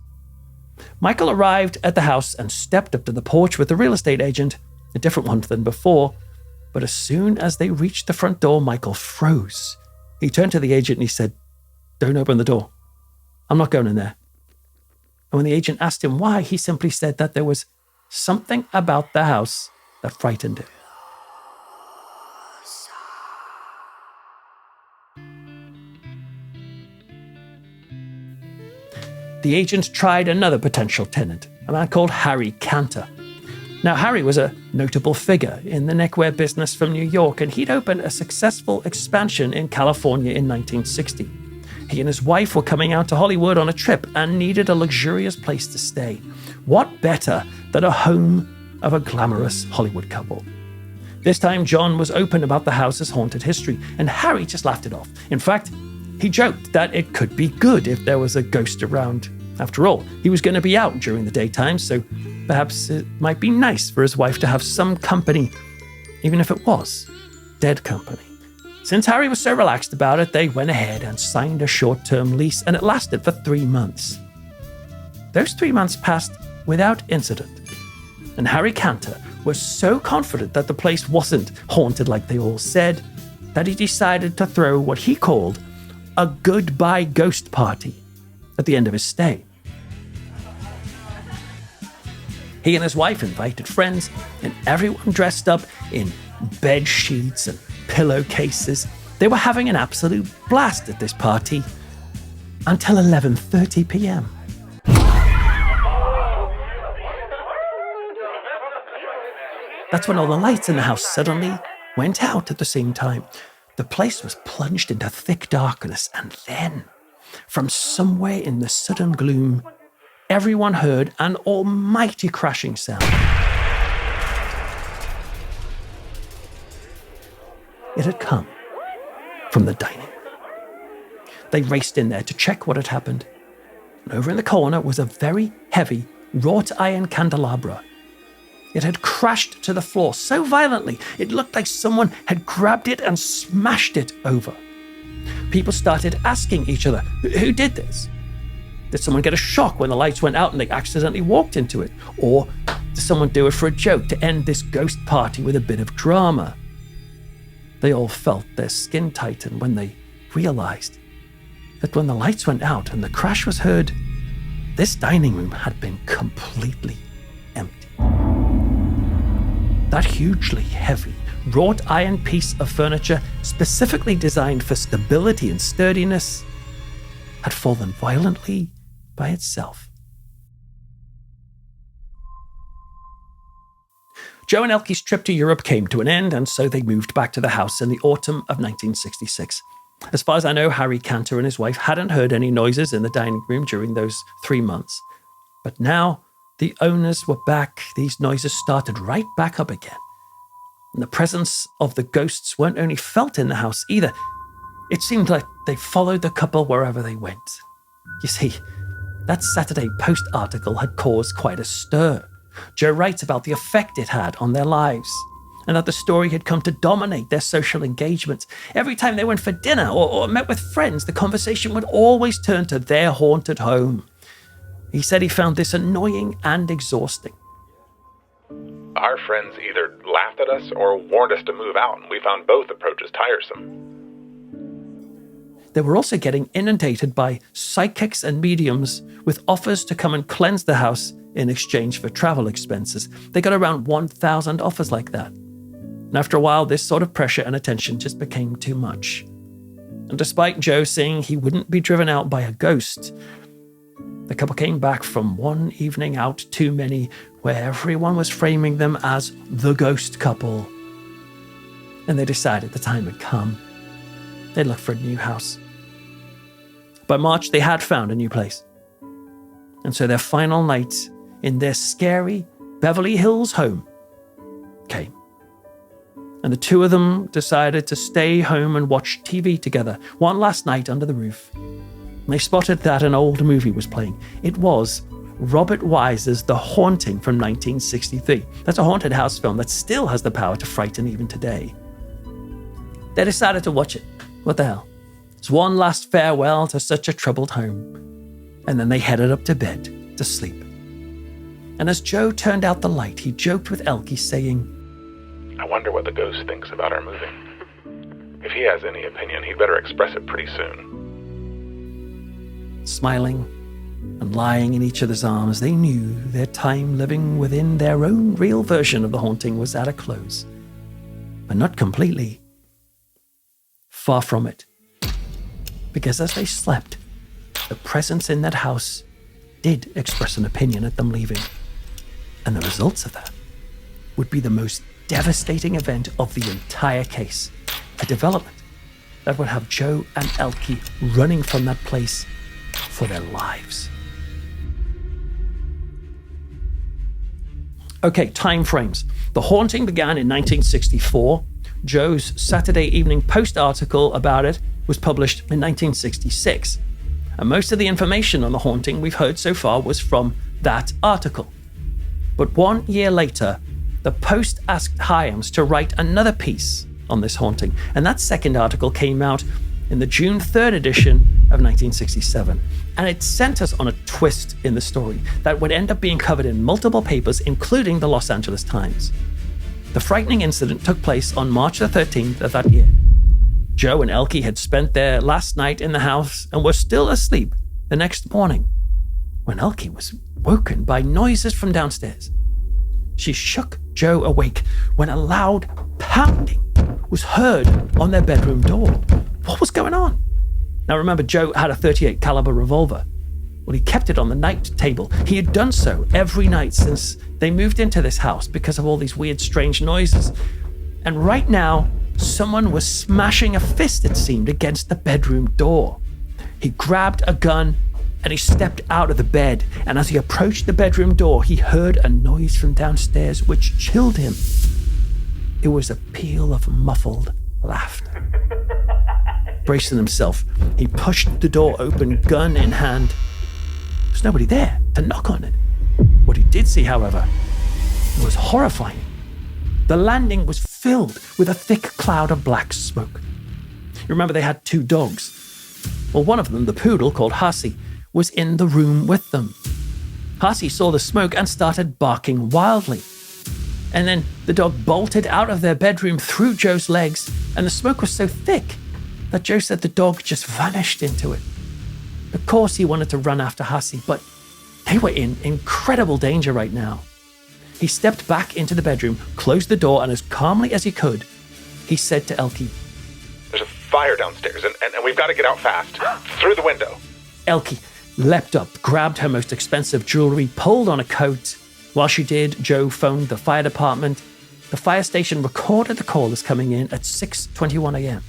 Michael arrived at the house and stepped up to the porch with the real estate agent, a different one than before. But as soon as they reached the front door, Michael froze. He turned to the agent and he said, "Don't open the door. I'm not going in there." And when the agent asked him why, he simply said that there was something about the house that frightened him. The agent tried another potential tenant, a man called Harry Kanter. Now, Harry was a notable figure in the neckwear business from New York, and he'd opened a successful expansion in California in 1960. He and his wife were coming out to Hollywood on a trip and needed a luxurious place to stay. What better than a home of a glamorous Hollywood couple? This time, John was open about the house's haunted history, and Harry just laughed it off. In fact, he joked that it could be good if there was a ghost around. After all, he was going to be out during the daytime, so perhaps it might be nice for his wife to have some company, even if it was dead company. Since Harry was so relaxed about it, they went ahead and signed a short-term lease, and it lasted for 3 months. Those 3 months passed without incident, and Harry Kanter was so confident that the place wasn't haunted like they all said, that he decided to throw what he called a goodbye ghost party at the end of his stay. He and his wife invited friends, and everyone dressed up in bed sheets and pillowcases. They were having an absolute blast at this party until 11:30 p.m. That's when all the lights in the house suddenly went out at the same time. The place was plunged into thick darkness, and then, from somewhere in the sudden gloom, everyone heard an almighty crashing sound. It had come from the dining room. They raced in there to check what had happened. And over in the corner was a very heavy wrought iron candelabra. It had crashed to the floor so violently, it looked like someone had grabbed it and smashed it over. People started asking each other, who did this? Did someone get a shock when the lights went out and they accidentally walked into it? Or did someone do it for a joke to end this ghost party with a bit of drama? They all felt their skin tighten when they realized that when the lights went out and the crash was heard, this dining room had been completely empty. That hugely heavy, wrought iron piece of furniture, specifically designed for stability and sturdiness, had fallen violently by itself. Joe and Elke's trip to Europe came to an end, and so they moved back to the house in the autumn of 1966. As far as I know, Harry Kanter and his wife hadn't heard any noises in the dining room during those 3 months. But now the owners were back. These noises started right back up again. And the presence of the ghosts weren't only felt in the house either. It seemed like they followed the couple wherever they went. You see, that Saturday Post article had caused quite a stir. Joe writes about the effect it had on their lives, and that the story had come to dominate their social engagement. Every time they went for dinner or met with friends, the conversation would always turn to their haunted home. He said he found this annoying and exhausting. Our friends either laughed at us or warned us to move out, and we found both approaches tiresome. They were also getting inundated by psychics and mediums with offers to come and cleanse the house in exchange for travel expenses. They got around 1,000 offers like that. And after a while, this sort of pressure and attention just became too much. And despite Joe saying he wouldn't be driven out by a ghost, the couple came back from one evening out too many where everyone was framing them as the ghost couple. And they decided the time had come. They'd look for a new house. By March, they had found a new place. And so their final night in their scary Beverly Hills home came. And the two of them decided to stay home and watch TV together one last night under the roof. And they spotted that an old movie was playing. It was Robert Wise's The Haunting from 1963. That's a haunted house film that still has the power to frighten even today. They decided to watch it. What the hell? It's one last farewell to such a troubled home. And then they headed up to bed to sleep. And as Joe turned out the light, he joked with Elke, saying, I wonder what the ghost thinks about our moving. If he has any opinion, he'd better express it pretty soon. Smiling and lying in each other's arms, they knew their time living within their own real version of the haunting was at a close. But not completely. Far from it. Because as they slept, the presence in that house did express an opinion at them leaving. And the results of that would be the most devastating event of the entire case. A development that would have Joe and Elke running from that place for their lives. Okay, time frames. The haunting began in 1964. Joe's Saturday Evening Post article about it was published in 1966. And most of the information on the haunting we've heard so far was from that article. But 1 year later, the Post asked Hyams to write another piece on this haunting, and that second article came out in the June 3rd edition of 1967. And it sent us on a twist in the story that would end up being covered in multiple papers, including the Los Angeles Times. The frightening incident took place on March the 13th of that year. Joe and Elke had spent their last night in the house and were still asleep the next morning when Elke was woken by noises from downstairs. She shook Joe awake when a loud pounding was heard on their bedroom door. What was going on? Now remember, Joe had a .38 caliber revolver. Well, he kept it on the night table. He had done so every night since they moved into this house because of all these weird, strange noises. And right now, someone was smashing a fist, it seemed, against the bedroom door. He grabbed a gun and he stepped out of the bed. And as he approached the bedroom door, he heard a noise from downstairs which chilled him. It was a peal of muffled laughter. Bracing himself, he pushed the door open, gun in hand. There was nobody there to knock on it. What he did see, however, was horrifying. The landing was filled with a thick cloud of black smoke. You remember they had 2 dogs. Well, one of them, the poodle called Hussy, was in the room with them. Hussy saw the smoke and started barking wildly. And then the dog bolted out of their bedroom through Joe's legs, and the smoke was so thick that Joe said the dog just vanished into it. Of course he wanted to run after Hussy, but they were in incredible danger right now. He stepped back into the bedroom, closed the door, and as calmly as he could, he said to Elke, There's a fire downstairs, and we've got to get out fast. Through the window. Elke leapt up, grabbed her most expensive jewelry, pulled on a coat. While she did, Joe phoned the fire department. The fire station recorded the call as coming in at 6:21 a.m.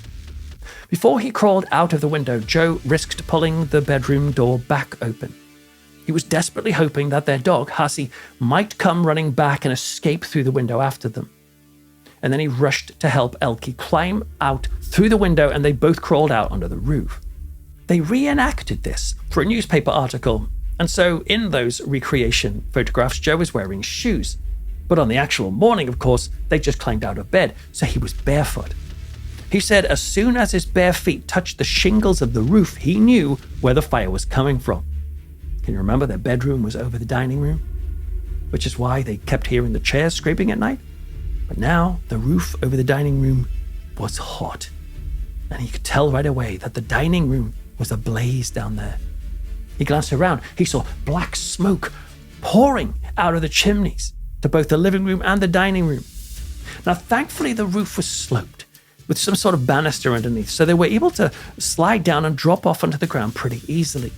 Before he crawled out of the window, Joe risked pulling the bedroom door back open. He was desperately hoping that their dog, Hussy, might come running back and escape through the window after them. And then he rushed to help Elke climb out through the window, and they both crawled out onto the roof. They reenacted this for a newspaper article, and so in those recreation photographs, Joe was wearing shoes. But on the actual morning, of course, they just climbed out of bed, so he was barefoot. He said as soon as his bare feet touched the shingles of the roof, he knew where the fire was coming from. Can you remember their bedroom was over the dining room? Which is why they kept hearing the chairs scraping at night. But now the roof over the dining room was hot. And he could tell right away that the dining room was ablaze down there. He glanced around. He saw black smoke pouring out of the chimneys to both the living room and the dining room. Now, thankfully, the roof was sloped with some sort of banister underneath, so they were able to slide down and drop off onto the ground pretty easily.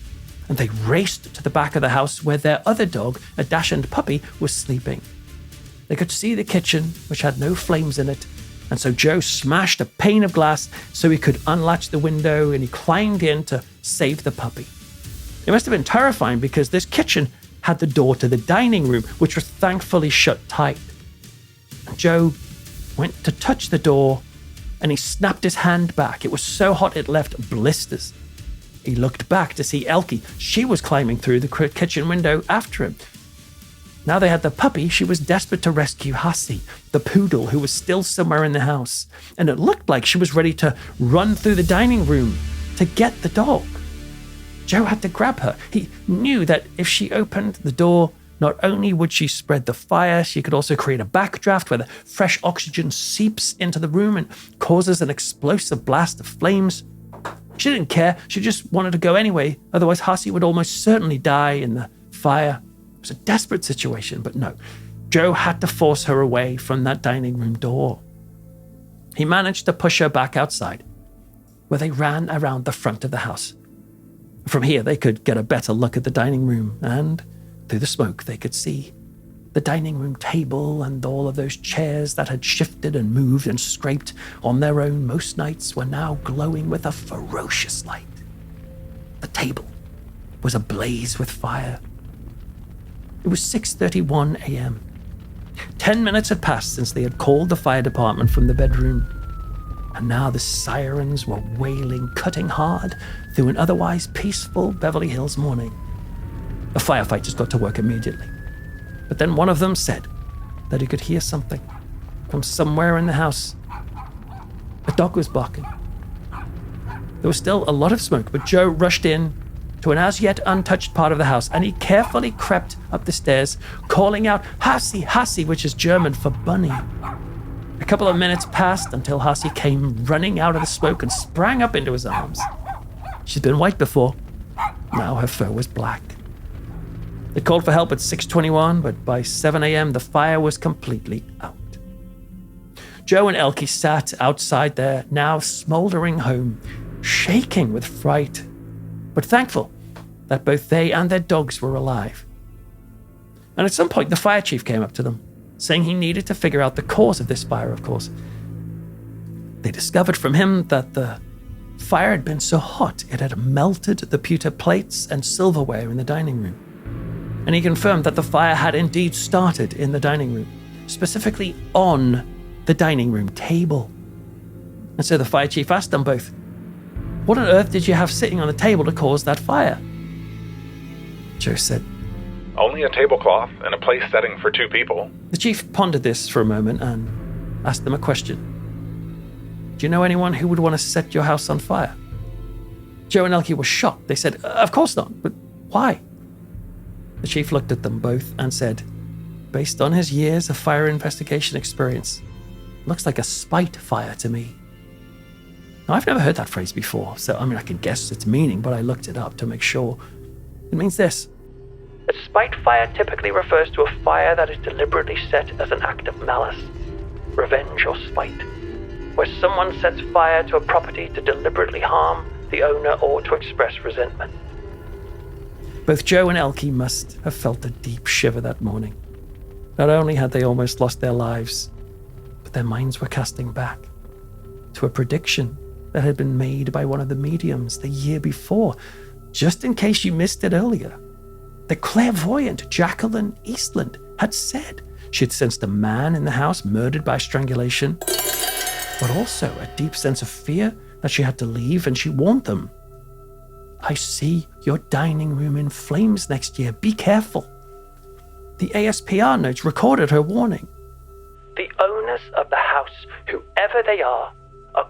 And they raced to the back of the house where their other dog, a dachshund puppy, was sleeping. They could see the kitchen, which had no flames in it, and so Joe smashed a pane of glass so he could unlatch the window, and he climbed in to save the puppy. It must have been terrifying because this kitchen had the door to the dining room, which was thankfully shut tight. And Joe went to touch the door, and he snapped his hand back. It was so hot it left blisters. He looked back to see Elke. She was climbing through the kitchen window after him. Now they had the puppy, she was desperate to rescue Hussy, the poodle who was still somewhere in the house. And it looked like she was ready to run through the dining room to get the dog. Joe had to grab her. He knew that if she opened the door, not only would she spread the fire, she could also create a backdraft where the fresh oxygen seeps into the room and causes an explosive blast of flames. She didn't care. She just wanted to go anyway. Otherwise, Hussy would almost certainly die in the fire. It was a desperate situation, but no. Joe had to force her away from that dining room door. He managed to push her back outside, where they ran around the front of the house. From here, they could get a better look at the dining room, and through the smoke, they could see the dining room table and all of those chairs that had shifted and moved and scraped on their own most nights were now glowing with a ferocious light. The table was ablaze with fire. It was 6:31 a.m. 10 minutes had passed since they had called the fire department from the bedroom, and now the sirens were wailing, cutting hard through an otherwise peaceful Beverly Hills morning. The firefighters got to work immediately. But then one of them said that he could hear something from somewhere in the house. A dog was barking. There was still a lot of smoke, but Joe rushed in to an as yet untouched part of the house, and he carefully crept up the stairs, calling out, "Hussy, Hussy," which is German for bunny. A couple of minutes passed until Hussy came running out of the smoke and sprang up into his arms. She'd been white before. Now her fur was black. They called for help at 6:21, but by 7 a.m. the fire was completely out. Joe and Elke sat outside their now smoldering home, shaking with fright, but thankful that both they and their dogs were alive. And at some point, the fire chief came up to them, saying he needed to figure out the cause of this fire, of course. They discovered from him that the fire had been so hot it had melted the pewter plates and silverware in the dining room. And he confirmed that the fire had indeed started in the dining room, specifically on the dining room table. And so the fire chief asked them both, "What on earth did you have sitting on the table to cause that fire?" Joe said, "Only a tablecloth and a place setting for 2 people. The chief pondered this for a moment and asked them a question. "Do you know anyone who would want to set your house on fire?" Joe and Elke were shocked. They said, "Of course not, but why?" The chief looked at them both and said, "Based on his years of fire investigation experience, looks like a spite fire to me." Now, I've never heard that phrase before, so I can guess its meaning, but I looked it up to make sure. It means this. A spite fire typically refers to a fire that is deliberately set as an act of malice, revenge, or spite, where someone sets fire to a property to deliberately harm the owner or to express resentment. Both Joe and Elke must have felt a deep shiver that morning. Not only had they almost lost their lives, but their minds were casting back to a prediction that had been made by one of the mediums the year before, just in case you missed it earlier. The clairvoyant Jacqueline Eastlund had said she'd sensed a man in the house murdered by strangulation, but also a deep sense of fear that she had to leave, and she warned them, "I see your dining room in flames next year. Be careful." The ASPR notes recorded her warning. The owners of the house, whoever they are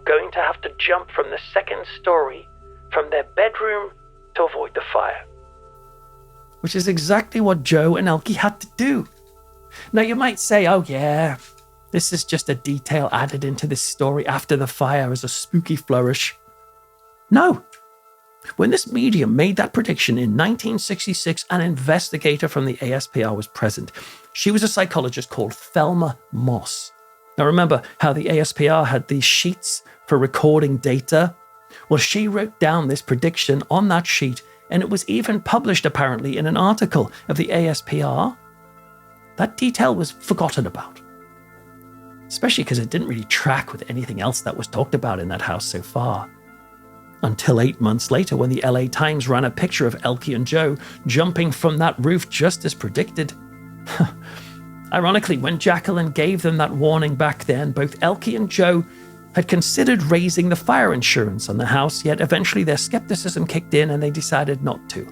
going to have to jump from the 2nd story from their bedroom to avoid the fire. Which is exactly what Joe and Elke had to do. Now you might say, "Oh yeah, this is just a detail added into this story after the fire as a spooky flourish." No. When this medium made that prediction in 1966, an investigator from the ASPR was present. She was a psychologist called Thelma Moss. Now remember how the ASPR had these sheets for recording data? Well, she wrote down this prediction on that sheet, and it was even published apparently in an article of the ASPR. That detail was forgotten about, especially because it didn't really track with anything else that was talked about in that house so far. Until 8 months later, when the LA Times ran a picture of Elke and Joe jumping from that roof just as predicted. Ironically, when Jacqueline gave them that warning back then, both Elke and Joe had considered raising the fire insurance on the house, yet eventually their skepticism kicked in and they decided not to.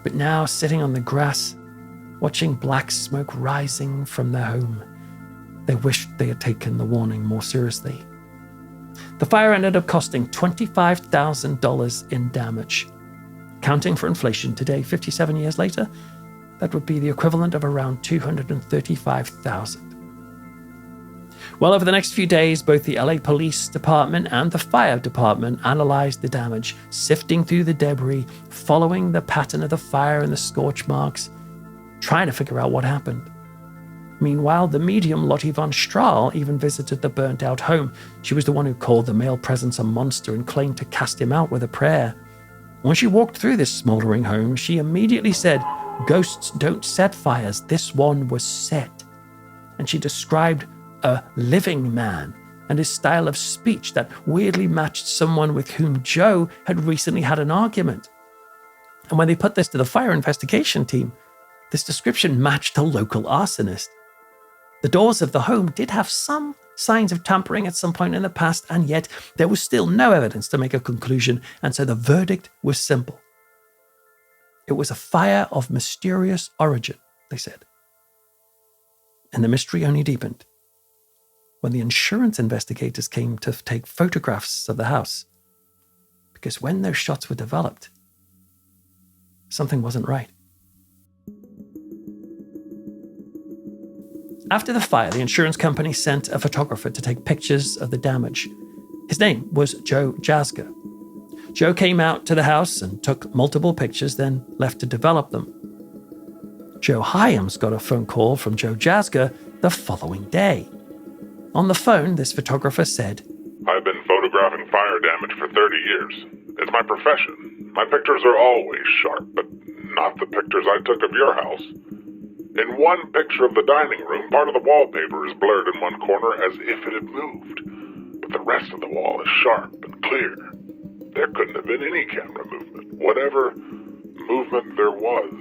But now, sitting on the grass, watching black smoke rising from their home, they wished they had taken the warning more seriously. The fire ended up costing $25,000 in damage. Counting for inflation today, 57 years later, that would be the equivalent of around $235,000. Well, over the next few days, both the LA Police Department and the Fire Department analyzed the damage, sifting through the debris, following the pattern of the fire and the scorch marks, trying to figure out what happened. Meanwhile, the medium Lotte von Strahl even visited the burnt-out home. She was the one who called the male presence a monster and claimed to cast him out with a prayer. When she walked through this smoldering home, she immediately said, "Ghosts don't set fires. This one was set." And she described a living man and his style of speech that weirdly matched someone with whom Joe had recently had an argument. And when they put this to the fire investigation team, this description matched a local arsonist. The doors of the home did have some signs of tampering at some point in the past, and yet there was still no evidence to make a conclusion, and so the verdict was simple. It was a fire of mysterious origin, they said. And the mystery only deepened when the insurance investigators came to take photographs of the house. Because when those shots were developed, something wasn't right. After the fire, the insurance company sent a photographer to take pictures of the damage. His name was Joe Jaska. Joe came out to the house and took multiple pictures, then left to develop them. Joe Hyams got a phone call from Joe Jaska the following day. On the phone, this photographer said, "I've been photographing fire damage for 30 years. It's my profession. My pictures are always sharp, but not the pictures I took of your house. In one picture of the dining room, part of the wallpaper is blurred in one corner as if it had moved, but the rest of the wall is sharp and clear. There couldn't have been any camera movement, whatever movement there was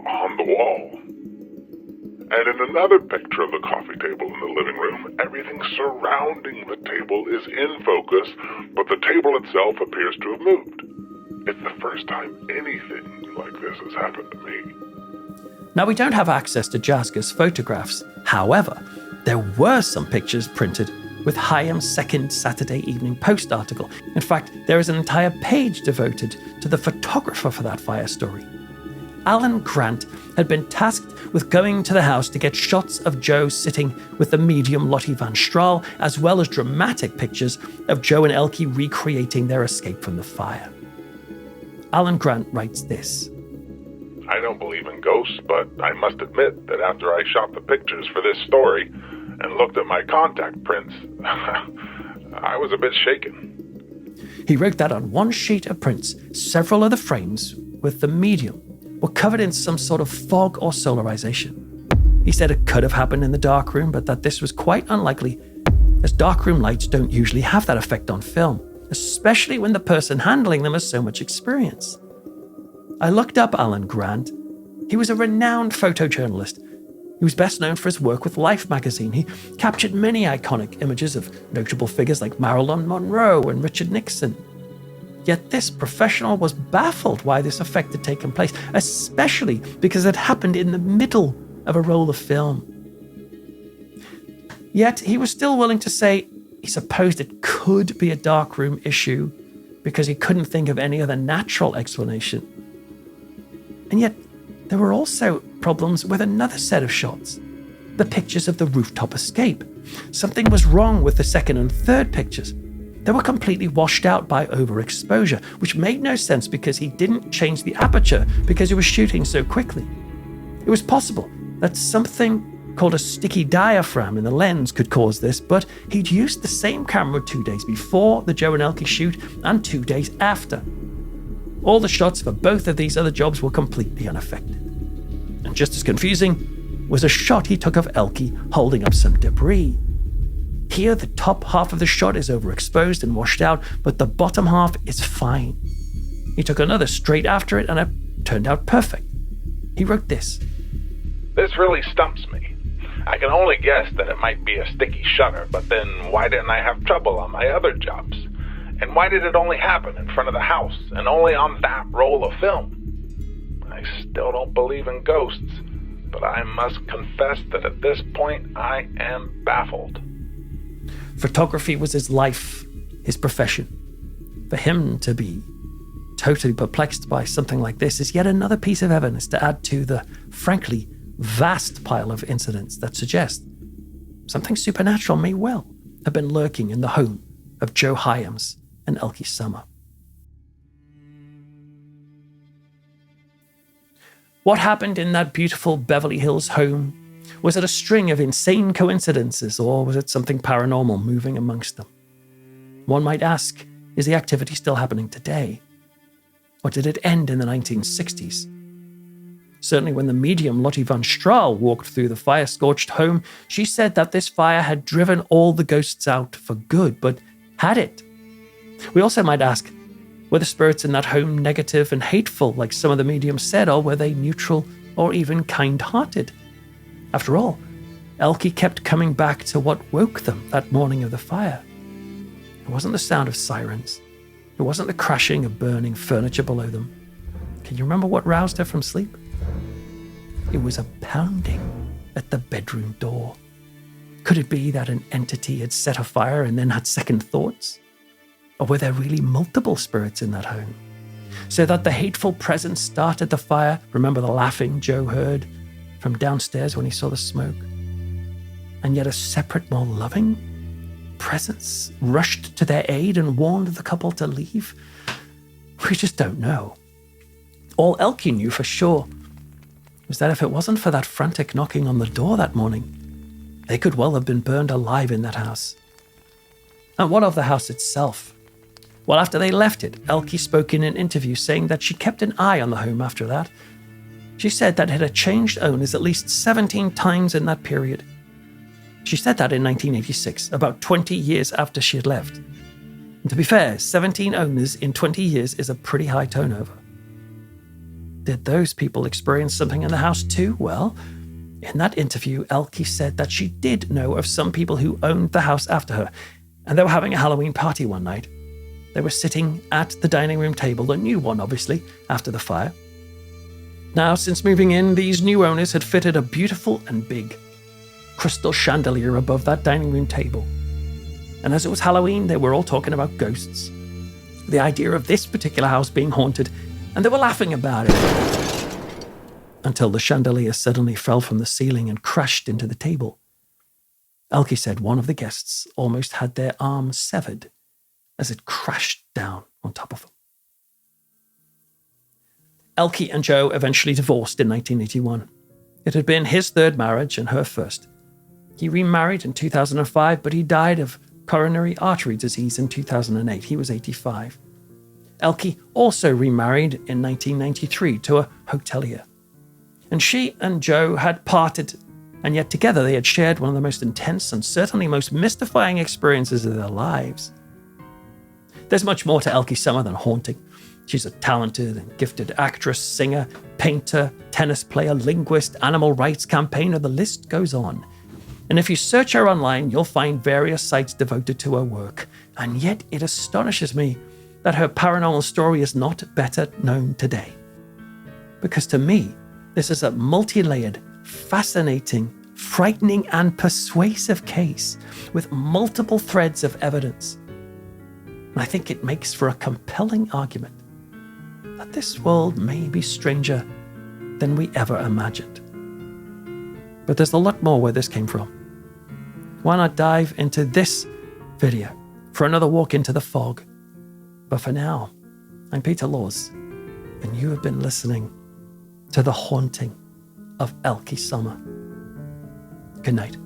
on the wall. And in another picture of the coffee table in the living room, everything surrounding the table is in focus, but the table itself appears to have moved. It's the first time anything like this has happened to me." Now, we don't have access to Jaska's photographs. However, there were some pictures printed with Hyams' second Saturday Evening Post article. In fact, there is an entire page devoted to the photographer for that fire story. Alan Grant had been tasked with going to the house to get shots of Joe sitting with the medium Lotte von Strahl, as well as dramatic pictures of Joe and Elke recreating their escape from the fire. Alan Grant writes this: "I don't believe in ghosts, but I must admit that after I shot the pictures for this story and looked at my contact prints, I was a bit shaken." He wrote that on one sheet of prints, several of the frames with the medium were covered in some sort of fog or solarization. He said it could have happened in the darkroom, but that this was quite unlikely, as darkroom lights don't usually have that effect on film, especially when the person handling them has so much experience. I looked up Alan Grant. He was a renowned photojournalist. He was best known for his work with Life magazine. He captured many iconic images of notable figures like Marilyn Monroe and Richard Nixon. Yet this professional was baffled why this effect had taken place, especially because it happened in the middle of a roll of film. Yet he was still willing to say he supposed it could be a darkroom issue because he couldn't think of any other natural explanation. And yet there were also problems with another set of shots, the pictures of the rooftop escape. Something was wrong with the second and third pictures. They were completely washed out by overexposure, which made no sense because he didn't change the aperture because he was shooting so quickly. It was possible that something called a sticky diaphragm in the lens could cause this, but he'd used the same camera 2 days before the Joe and Elke shoot and 2 days after. All the shots for both of these other jobs were completely unaffected. And just as confusing was a shot he took of Elke holding up some debris. Here, the top half of the shot is overexposed and washed out, but the bottom half is fine. He took another straight after it, and it turned out perfect. He wrote this: "This really stumps me. I can only guess that it might be a sticky shutter, but then why didn't I have trouble on my other jobs? And why did it only happen in front of the house, and only on that roll of film? I still don't believe in ghosts, but I must confess that at this point I am baffled. Photography was his life, his profession. For him to be totally perplexed by something like this is yet another piece of evidence to add to the, frankly, vast pile of incidents that suggest something supernatural may well have been lurking in the home of Joe Hyams and Elke Sommer. What happened in that beautiful Beverly Hills home? Was it a string of insane coincidences, or was it something paranormal moving amongst them? One might ask, is the activity still happening today? Or did it end in the 1960s? Certainly when the medium Lotte von Strahl walked through the fire-scorched home, she said that this fire had driven all the ghosts out for good, but had it? We also might ask, were the spirits in that home negative and hateful, like some of the mediums said, or were they neutral or even kind-hearted? After all, Elke kept coming back to what woke them that morning of the fire. It wasn't the sound of sirens. It wasn't the crashing of burning furniture below them. Can you remember what roused her from sleep? It was a pounding at the bedroom door. Could it be that an entity had set a fire and then had second thoughts? Or were there really multiple spirits in that home? So that the hateful presence started the fire. Remember the laughing Joe heard from downstairs when he saw the smoke? And yet a separate, more loving presence rushed to their aid and warned the couple to leave? We just don't know. All Elke knew for sure was that if it wasn't for that frantic knocking on the door that morning, they could well have been burned alive in that house. And what of the house itself? Well, after they left it, Elke spoke in an interview saying that she kept an eye on the home after that. She said that it had changed owners at least 17 times in that period. She said that in 1986, about 20 years after she had left. And to be fair, 17 owners in 20 years is a pretty high turnover. Did those people experience something in the house too? Well, in that interview, Elke said that she did know of some people who owned the house after her, and they were having a Halloween party one night. They were sitting at the dining room table, a new one, obviously, after the fire. Now, since moving in, these new owners had fitted a beautiful and big crystal chandelier above that dining room table. And as it was Halloween, they were all talking about ghosts. The idea of this particular house being haunted, and they were laughing about it. Until the chandelier suddenly fell from the ceiling and crashed into the table. Elke said one of the guests almost had their arm severed as it crashed down on top of them. Elke and Joe eventually divorced in 1981. It had been his third marriage and her first. He remarried in 2005, but he died of coronary artery disease in 2008. He was 85. Elke also remarried in 1993 to a hotelier. And she and Joe had parted, and yet together they had shared one of the most intense and certainly most mystifying experiences of their lives. There's much more to Elke Sommer than haunting. She's a talented and gifted actress, singer, painter, tennis player, linguist, animal rights campaigner, the list goes on. And if you search her online, you'll find various sites devoted to her work. And yet it astonishes me that her paranormal story is not better known today. Because to me, this is a multi-layered, fascinating, frightening, and persuasive case with multiple threads of evidence. And I think it makes for a compelling argument that this world may be stranger than we ever imagined. But there's a lot more where this came from. Why not dive into this video for another walk into the fog? But for now, I'm Peter Laws, and you have been listening to The Haunting of Elke Sommer. Good night.